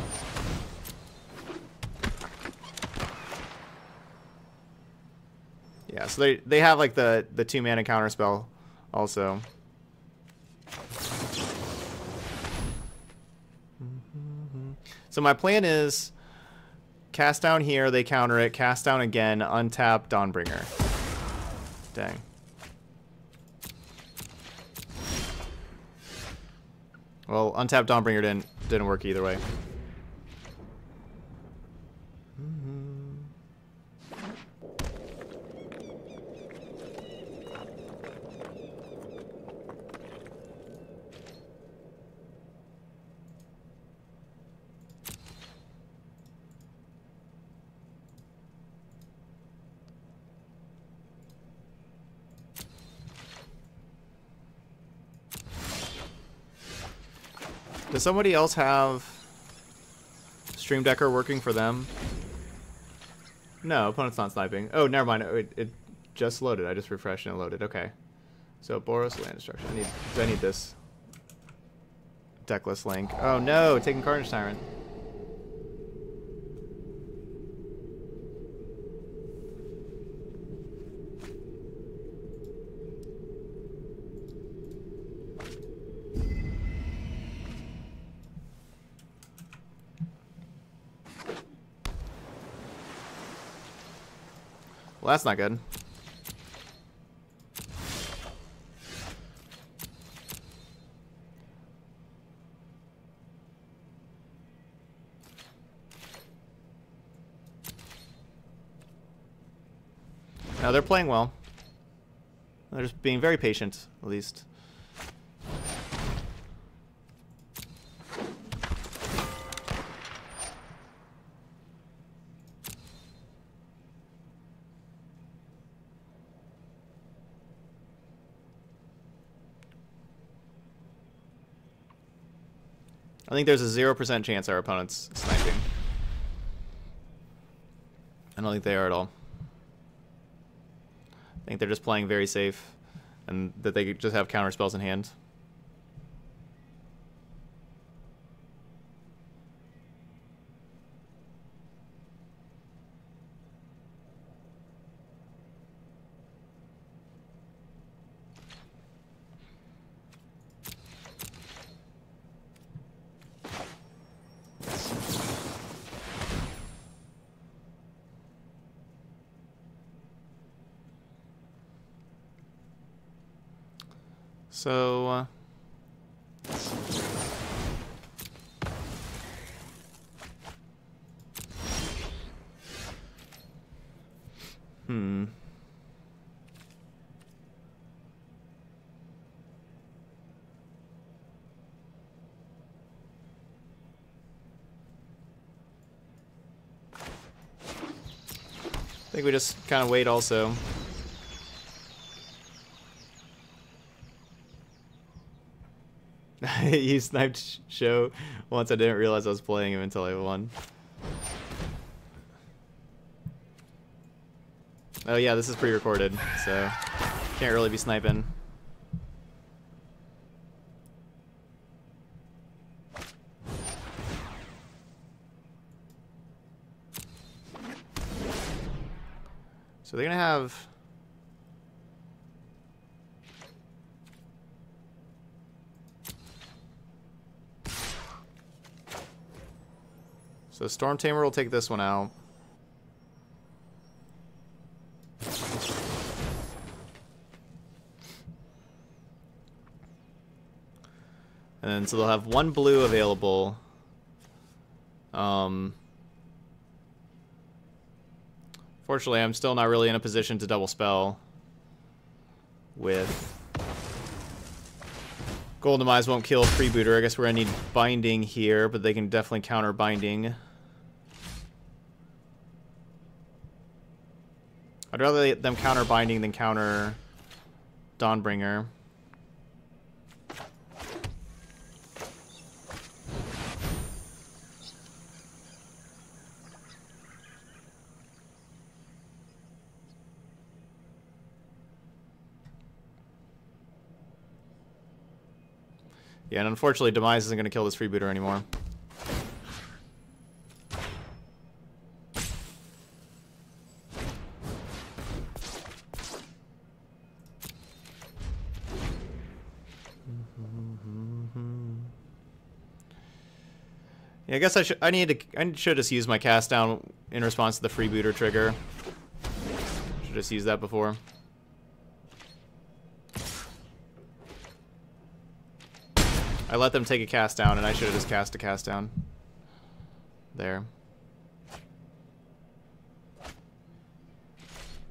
Yeah, so they have like the 2-mana counterspell also. So my plan is cast down here, they counter it, cast down again, untap Dawnbringer. Dang. Well, untap Dawnbringer didn't didn't work either way. Does somebody else have Stream Decker working for them? No, opponent's not sniping. Oh, never mind. It just loaded. I just refreshed and it loaded. Okay. So Boros land destruction. I need this Decklist link. Oh no, taking Carnage Tyrant. Well, that's not good. No, they're playing well. They're just being very patient, at least. I think there's a 0% chance our opponent's sniping. I don't think they are at all. I think they're just playing very safe, and that they just have counter spells in hand. So, I think we just kind of wait also. You sniped Show once. I didn't realize I was playing him until I won. Oh yeah, this is pre-recorded, so can't really be sniping. So they're gonna have... So Storm Tamer will take this one out. And then so they'll have one blue available. Fortunately, I'm still not really in a position to double spell with... Golden Demise won't kill Freebooter. I guess we're gonna need Binding here, but they can definitely counter Binding. I'd rather let them counter Binding than counter Dawnbringer. Yeah, and unfortunately, Demise isn't going to kill this Freebooter anymore. Yeah, I guess I should just use my cast down in response to the Freebooter trigger. Should just use that before. I let them take a cast down, and I should have just cast a cast down. There.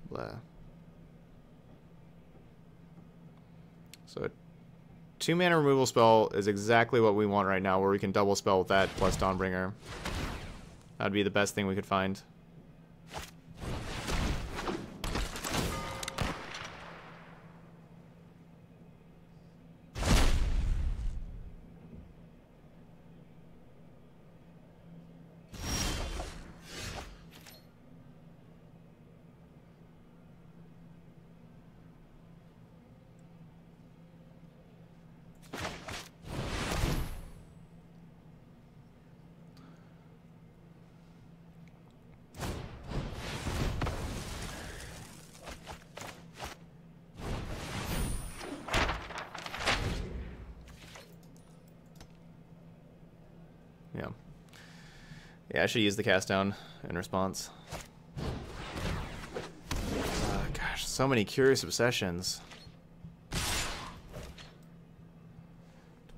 Blah. So a 2-mana removal spell is exactly what we want right now, where we can double spell with that plus Dawnbringer. That'd be the best thing we could find. Yeah. Yeah, I should use the cast down in response. Gosh, so many Curious Obsessions.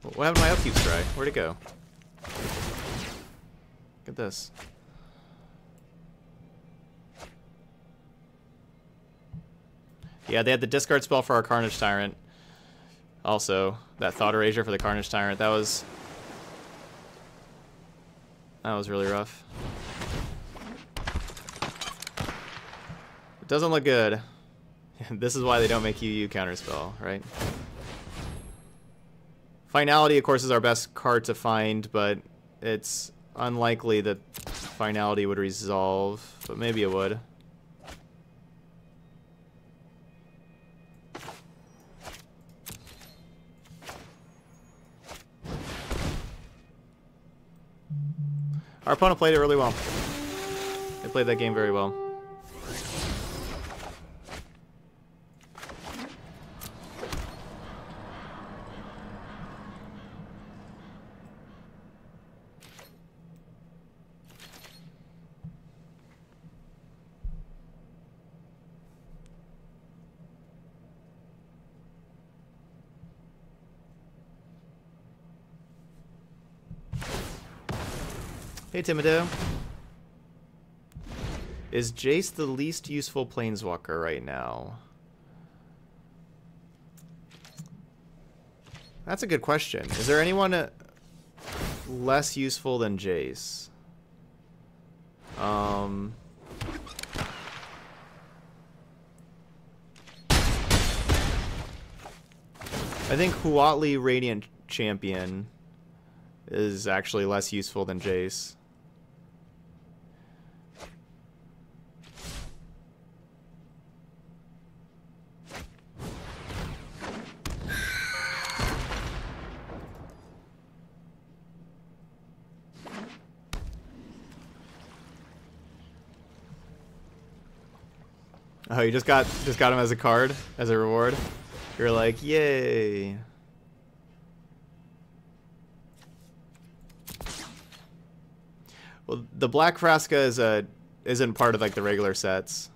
What happened to my upkeep scry? Where'd it go? Look at this. Yeah, they had the discard spell for our Carnage Tyrant. Also, that Thought Erasure for the Carnage Tyrant. That was really rough. It doesn't look good. This is why they don't make UU counterspell, right? Finality, of course, is our best card to find, but it's unlikely that Finality would resolve, but maybe it would. Our opponent played it really well. They played that game very well. Hey, Timido. Is Jace the least useful planeswalker right now? That's a good question. Is there anyone less useful than Jace? I think Huatli Radiant Champion is actually less useful than Jace. Oh, you just got him as a card, as a reward? You're like, yay. Well, the Black Vraska isn't part of like the regular sets.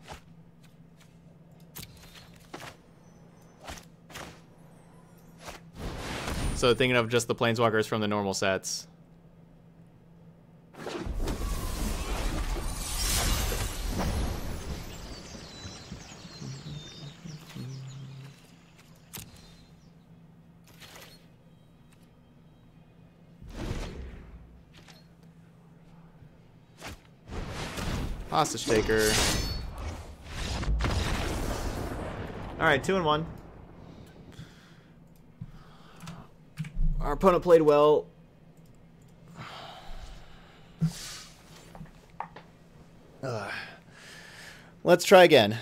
So thinking of just the planeswalkers from the normal sets. Hostage taker. Alright, 2-1. Our opponent played well. Let's try again.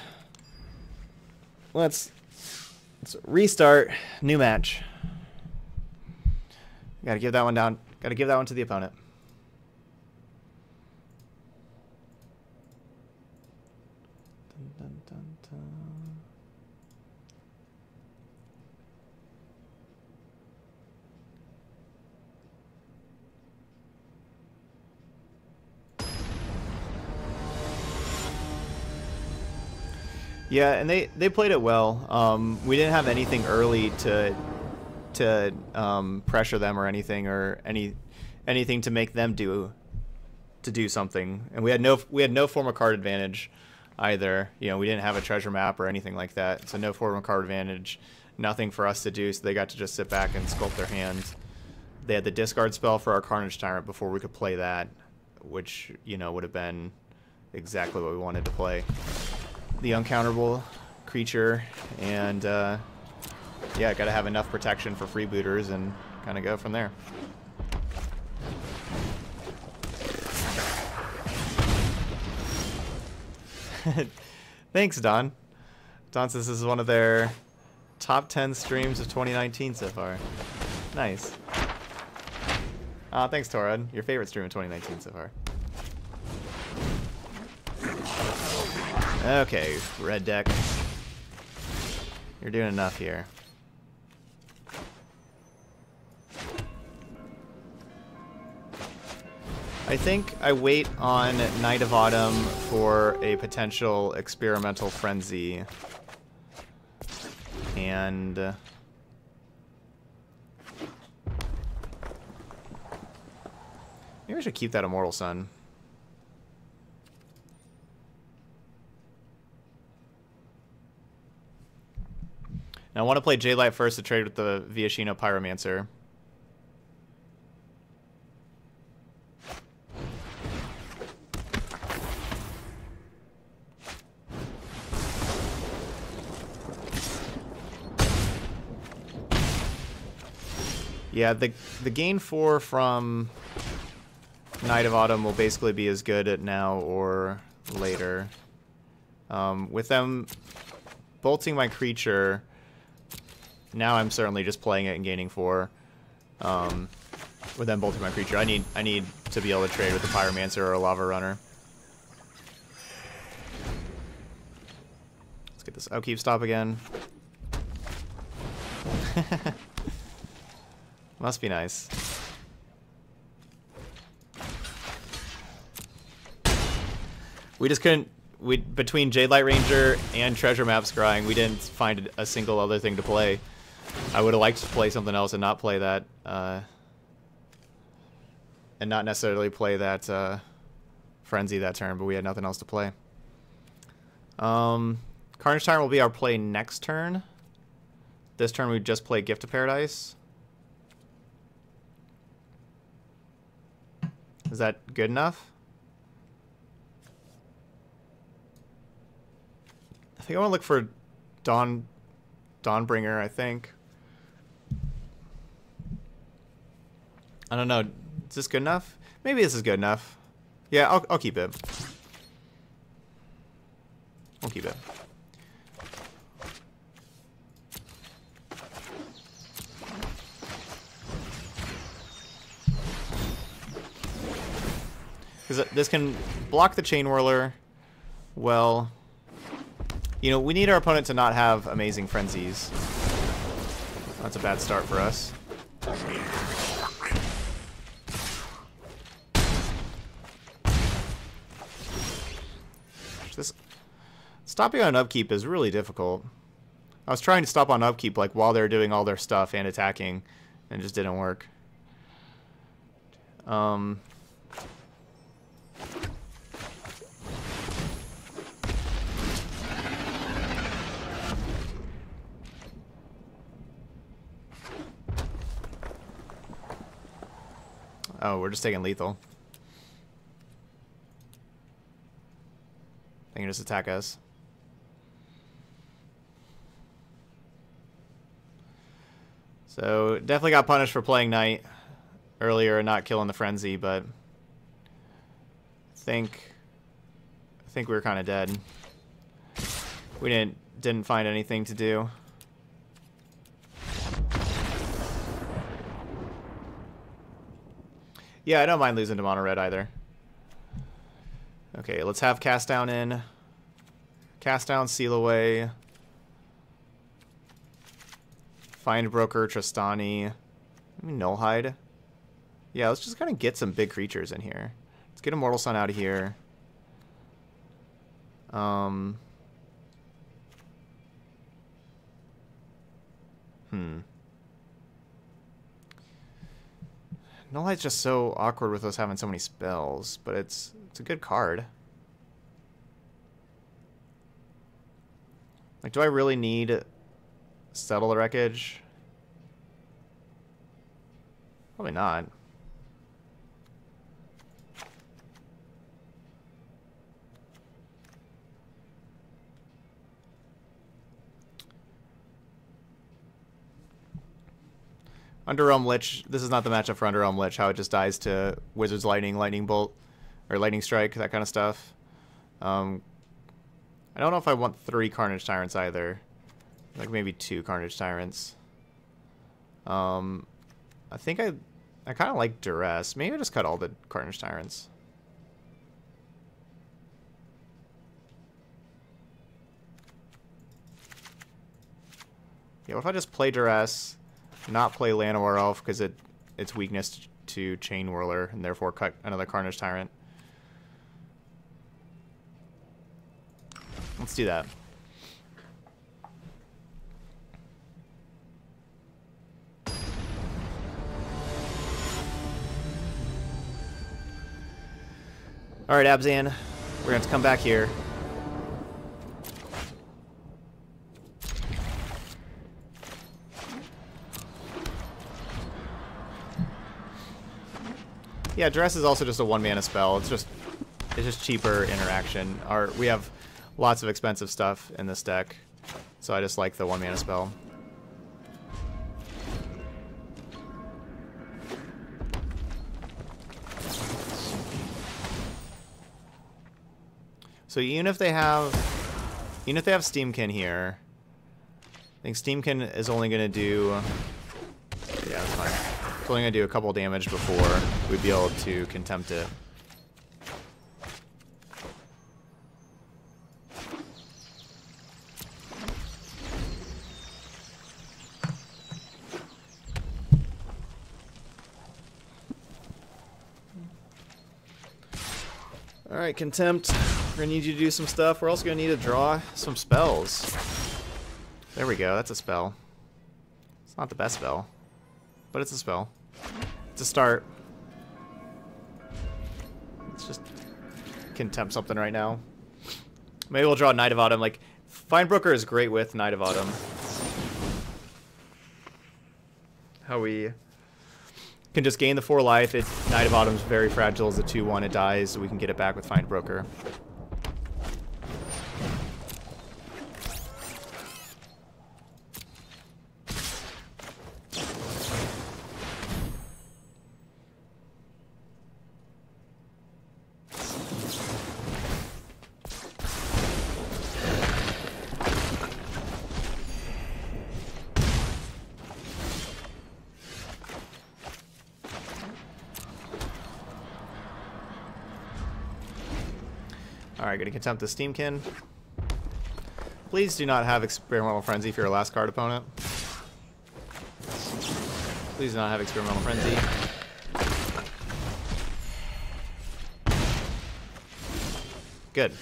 Let's restart. New match. Gotta give that one down. Gotta give that one to the opponent. Yeah, and they played it well. We didn't have anything early to to pressure them or anything, or anything to make them do something. And we had no form of card advantage either. You know, we didn't have a treasure map or anything like that, so no form of card advantage. Nothing for us to do, so they got to just sit back and sculpt their hand. They had the discard spell for our Carnage Tyrant before we could play that, which, you know, would have been exactly what we wanted to play. The uncounterable creature, and yeah, gotta have enough protection for freebooters and kind of go from there. Thanks, Don. Don says this is one of their top 10 streams of 2019 so far. Nice. Thanks, Todd. Your favorite stream of 2019 so far. Okay, red deck. You're doing enough here. I think I wait on Knight of Autumn for a potential experimental frenzy. And maybe I should keep that Immortal Sun. Now I want to play Jadelight first to trade with the Viashino Pyromancer. Yeah, the gain 4 from Knight of Autumn will basically be as good at now or later. With them bolting my creature, now I'm certainly just playing it and gaining 4. With them bolting my creature, I need to be able to trade with the Pyromancer or a Lava Runner. Let's get this upkeep stop again. Must be nice. We just couldn't. Between Jadelight Ranger and Treasure Map Scrying, we didn't find a single other thing to play. I would have liked to play something else and not play that, and not necessarily play that Frenzy that turn, but we had nothing else to play. Carnage Tyrant will be our play next turn. This turn we just play Gift of Paradise. Is that good enough? I think I want to look for Dawnbringer, I think. I don't know. Is this good enough? Maybe this is good enough. Yeah, I'll keep it. I'll keep it. Because this can block the Chain Whirler. Well, you know, we need our opponent to not have amazing frenzies. That's a bad start for us. This stopping on upkeep is really difficult. I was trying to stop on upkeep like while they're doing all their stuff and attacking, and it just didn't work. Oh, we're just taking lethal. They can just attack us. So, definitely got punished for playing Knight earlier and not killing the Frenzy, but I think we were kind of dead. We didn't find anything to do. Yeah, I don't mind losing to Mono Red either. Okay, let's have Cast Down in. Cast Down, Seal Away. Find Broker, Tristani. Nullhide. Yeah, let's just kind of get some big creatures in here. Let's get Immortal Sun out of here. No Light's just so awkward with us having so many spells, but it's a good card. Like, do I really need Settle the Wreckage? Probably not. Underrealm Lich. This is not the matchup for Underrealm Lich. How it just dies to Wizard's Lightning, Lightning Bolt, or Lightning Strike, that kind of stuff. I don't know if I want 3 Carnage Tyrants either. Like maybe 2 Carnage Tyrants. I think I kind of like Duress. Maybe I just cut all the Carnage Tyrants. Yeah, what if I just play Duress, not play Llanowar Elf because its weakness to Chain Whirler, and therefore cut another Carnage Tyrant? Let's do that. Alright, Abzan. We're going to have to come back here. Yeah, Duress is also just a 1-mana spell. It's just cheaper interaction. We have lots of expensive stuff in this deck, so I just like the 1-mana spell. So even if they have Steamkin here, I think Steamkin is only going to do, yeah, that's fine. It's only going to do a couple damage before we'd be able to Contempt it. Alright, Contempt. We're going to need you to do some stuff. We're also going to need to draw some spells. There we go. That's a spell. It's not the best spell, but it's a spell. It's a start. Let's just Contempt something right now. Maybe we'll draw Knight of Autumn. Like, Findbroker is great with Knight of Autumn. How we can just gain the 4 life. Knight of Autumn's very fragile as a 2/1. It dies, so we can get it back with Findbroker. Alright, gonna Contempt the Steamkin. Please do not have Experimental Frenzy for your last card opponent. Please do not have Experimental Frenzy. Good.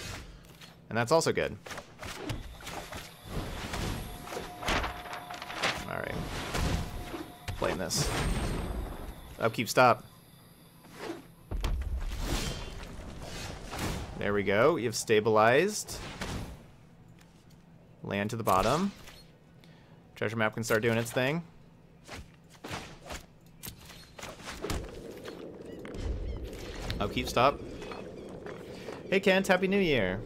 And that's also good. Alright. Playing this. Upkeep, stop. There we go. You've stabilized. Land to the bottom. Treasure map can start doing its thing. Upkeep, stop. Hey Kent, Happy New Year.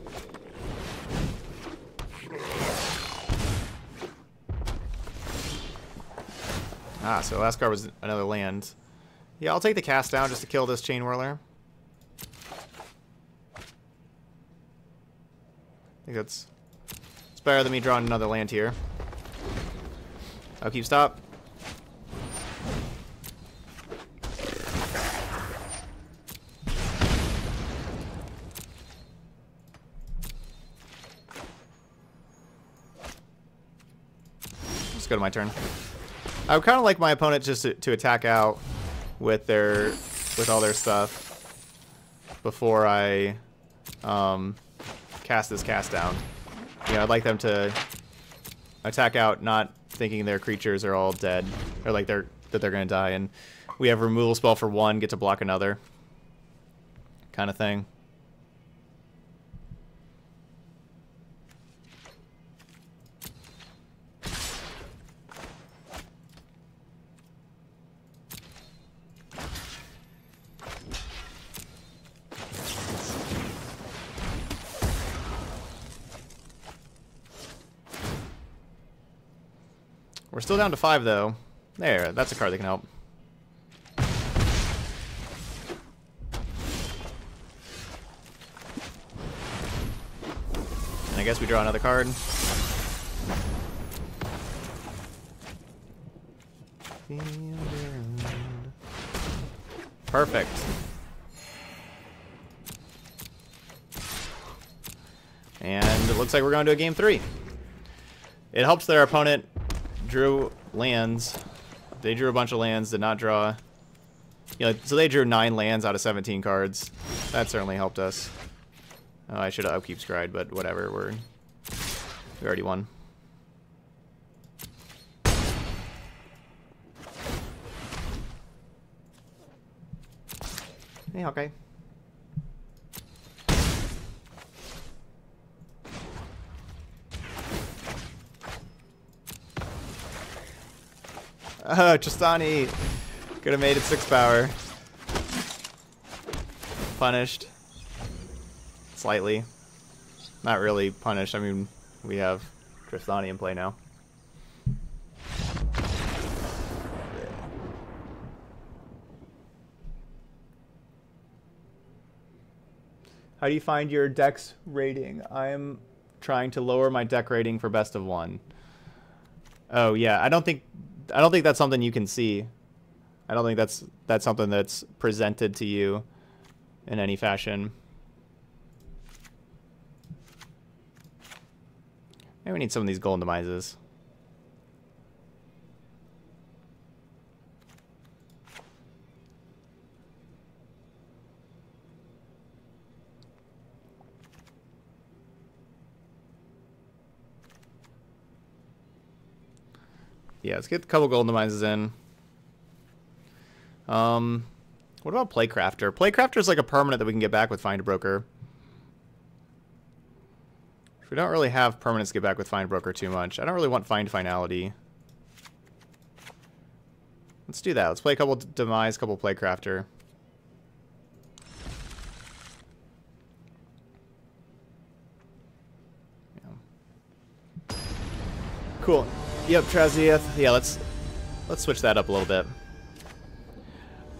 Ah, so the last card was another land. Yeah, I'll take the cast down just to kill this Chain Whirler. I think it's better than me drawing another land here. Upkeep, stop. Just go to my turn. I would kind of like my opponent just to attack out with all their stuff before I cast this cast down. You know, I'd like them to attack out, not thinking their creatures are all dead, or like that they're gonna die, and we have removal spell for one, get to block another kind of thing. We're still down to 5, though. There, that's a card that can help. And I guess we draw another card. Perfect. And it looks like we're going to a game 3. It helps that our opponent drew lands. They drew a bunch of lands, did not draw. Yeah, so they drew 9 lands out of 17 cards. That certainly helped us. Oh, I should have upkeep scryed, but whatever. We already won. Hey, okay. Tristani could have made it 6 power. Punished. Slightly. Not really punished. I mean, we have Tristani in play now. How do you find your deck's rating? I'm trying to lower my deck rating for best of 1. Oh yeah, I don't think that's something you can see. I don't think that's something that's presented to you in any fashion. Maybe we need some of these golden demises. Yeah, let's get a couple golden demises in. What about Playcrafter? Playcrafter is like a permanent that we can get back with Find a Broker. We don't really have permanents to get back with Find Broker too much. I don't really want Find Finality. Let's do that. Let's play a couple Demise, couple Playcrafter. Yeah. Cool. Yep, Traziath. Yeah, let's switch that up a little bit.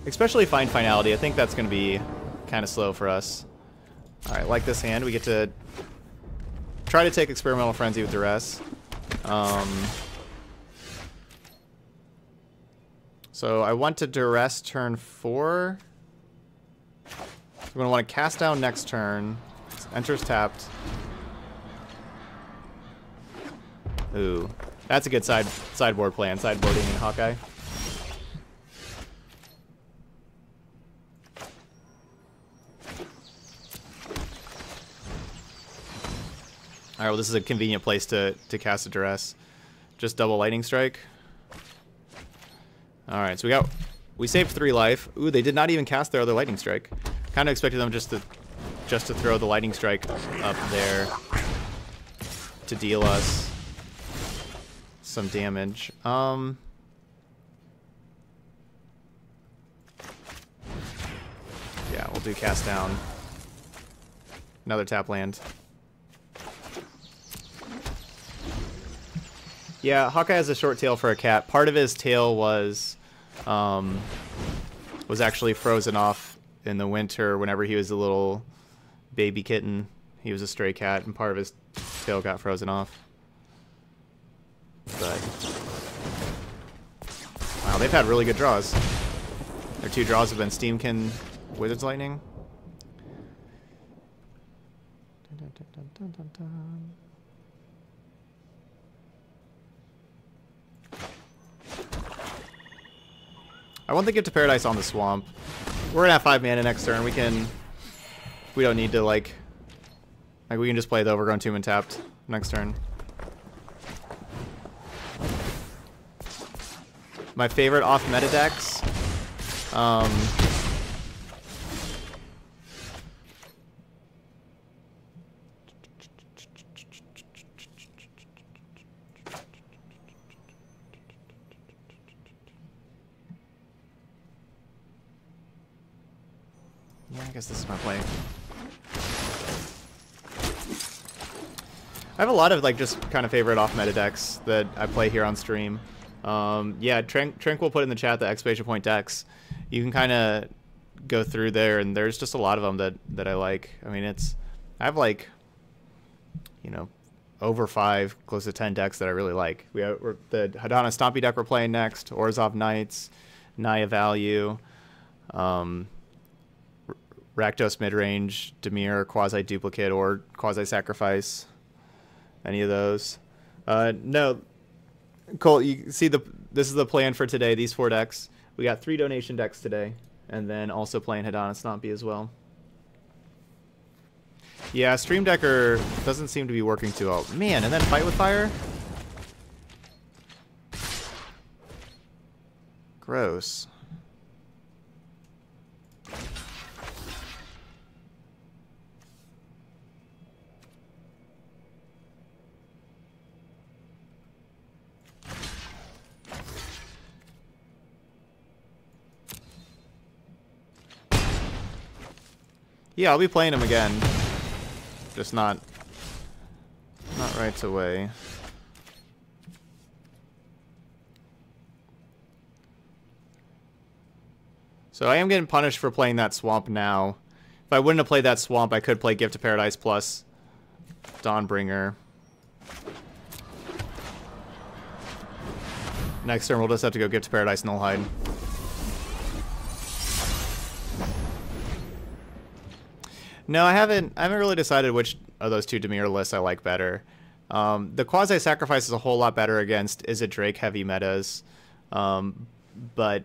Especially Find Finality. I think that's going to be kind of slow for us. All right, like this hand, we get to try to take Experimental Frenzy with Duress. So I want to Duress turn 4. I'm going to want to cast down next turn. Enters tapped. Ooh. That's a good sideboard plan, sideboarding in Hawkeye. Alright, well this is a convenient place to cast a Duress. Just double Lightning Strike. Alright, so we saved 3 life. Ooh, they did not even cast their other Lightning Strike. Kind of expected them just to throw the Lightning Strike up there to deal us some damage. Yeah, we'll do cast down. Another tap land. Yeah, Hawkeye has a short tail for a cat. Part of his tail was actually frozen off in the winter whenever he was a little baby kitten. He was a stray cat, and part of his tail got frozen off. But wow, they've had really good draws. Their 2 draws have been Steamkin, Wizard's Lightning. I want the Gift of Paradise on the Swamp. We're gonna have 5 mana next turn. We don't need to like we can just play the Overgrown Tomb and tapped next turn. My favorite off-meta decks Yeah, I guess this is my play. I have a lot of like just kind of favorite off-meta decks that I play here on stream. Yeah, Trank will put in the chat the exclamation point decks. You can kind of go through there, and there's just a lot of them that I like. I mean, I have like, you know, over 5, close to 10 decks that I really like. We're the Hadana Stompy deck we're playing next, Orzhov Knights, Naya Value, Rakdos Midrange, Dimir, Quasi Duplicate, or Quasi Sacrifice. Any of those? No, Cole. You see this is the plan for today. These 4 decks. We got 3 donation decks today, and then also playing Hadana Stompy as well. Yeah, Stream Decker doesn't seem to be working too well. Man, and then Fight with Fire? Gross. Yeah, I'll be playing him again. Just not right away. So I am getting punished for playing that swamp now. If I wouldn't have played that swamp, I could play Gift of Paradise plus Dawnbringer. Next turn we'll just have to go Gift of Paradise Nullhide. No, I haven't really decided which of those 2 Dimir lists I like better. The Quasi Sacrifice is a whole lot better against Izzet Drake heavy metas. But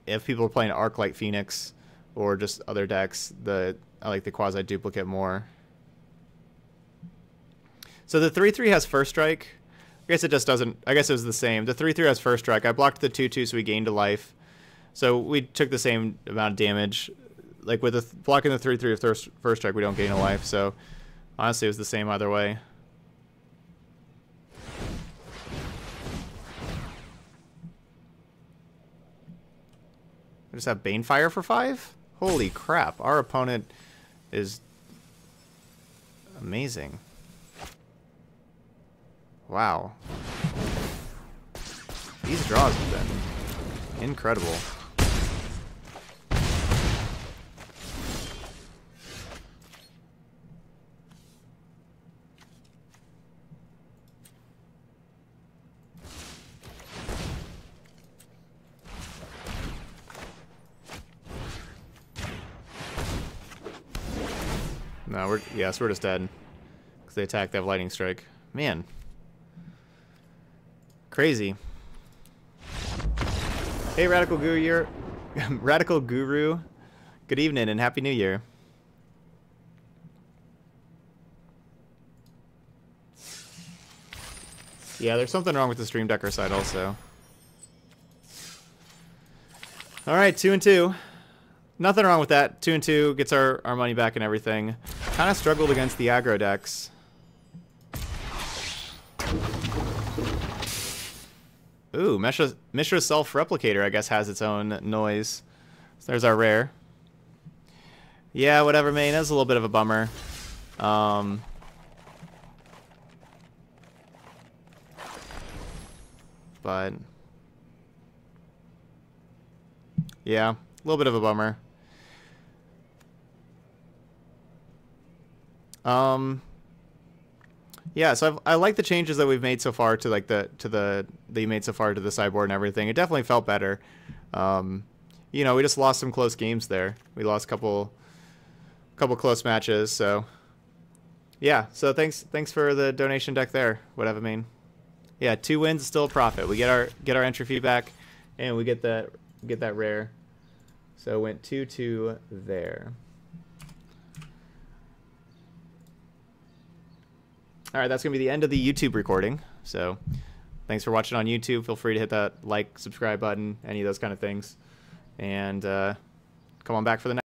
if people are playing Arclight Phoenix or just other decks, I like the Quasi Duplicate more. So the 3/3 has First Strike. I guess it just doesn't. I guess it was the same. The 3/3 has First Strike. I blocked the 2/2, so we gained a life. So we took the same amount of damage. Like with blocking the 3/3 of First Strike, we don't gain a life. So honestly, it was the same either way. I just have Banefire for 5? Holy crap! Our opponent is amazing. Wow. These draws have been incredible. No, we're just dead. Because they attack, they have Lightning Strike. Man. Crazy. Hey, Radical Guru. Radical Guru. Good evening and Happy New Year. Yeah, there's something wrong with the Stream Decker side also. Alright, 2 and 2. Nothing wrong with that. 2 and 2 gets our money back and everything. Kind of struggled against the aggro decks. Ooh, Mishra's Self-Replicator, I guess, has its own noise. So there's our rare. Yeah, whatever, main. That was a little bit of a bummer. But yeah, a little bit of a bummer. Yeah, so I like the changes that we've made so far to like that you made so far to the sideboard and everything. It definitely felt better. You know, we just lost some close games there. We lost a couple close matches. So yeah, so thanks for the donation deck there. Whatever, mean. Yeah, 2 wins is still a profit. We get our entry fee back, and we get that rare. So it went 2-2 there. All right, that's gonna be the end of the YouTube recording. So Thanks for watching on YouTube. Feel free to hit that like, subscribe button, any of those kind of things. And come on back for the next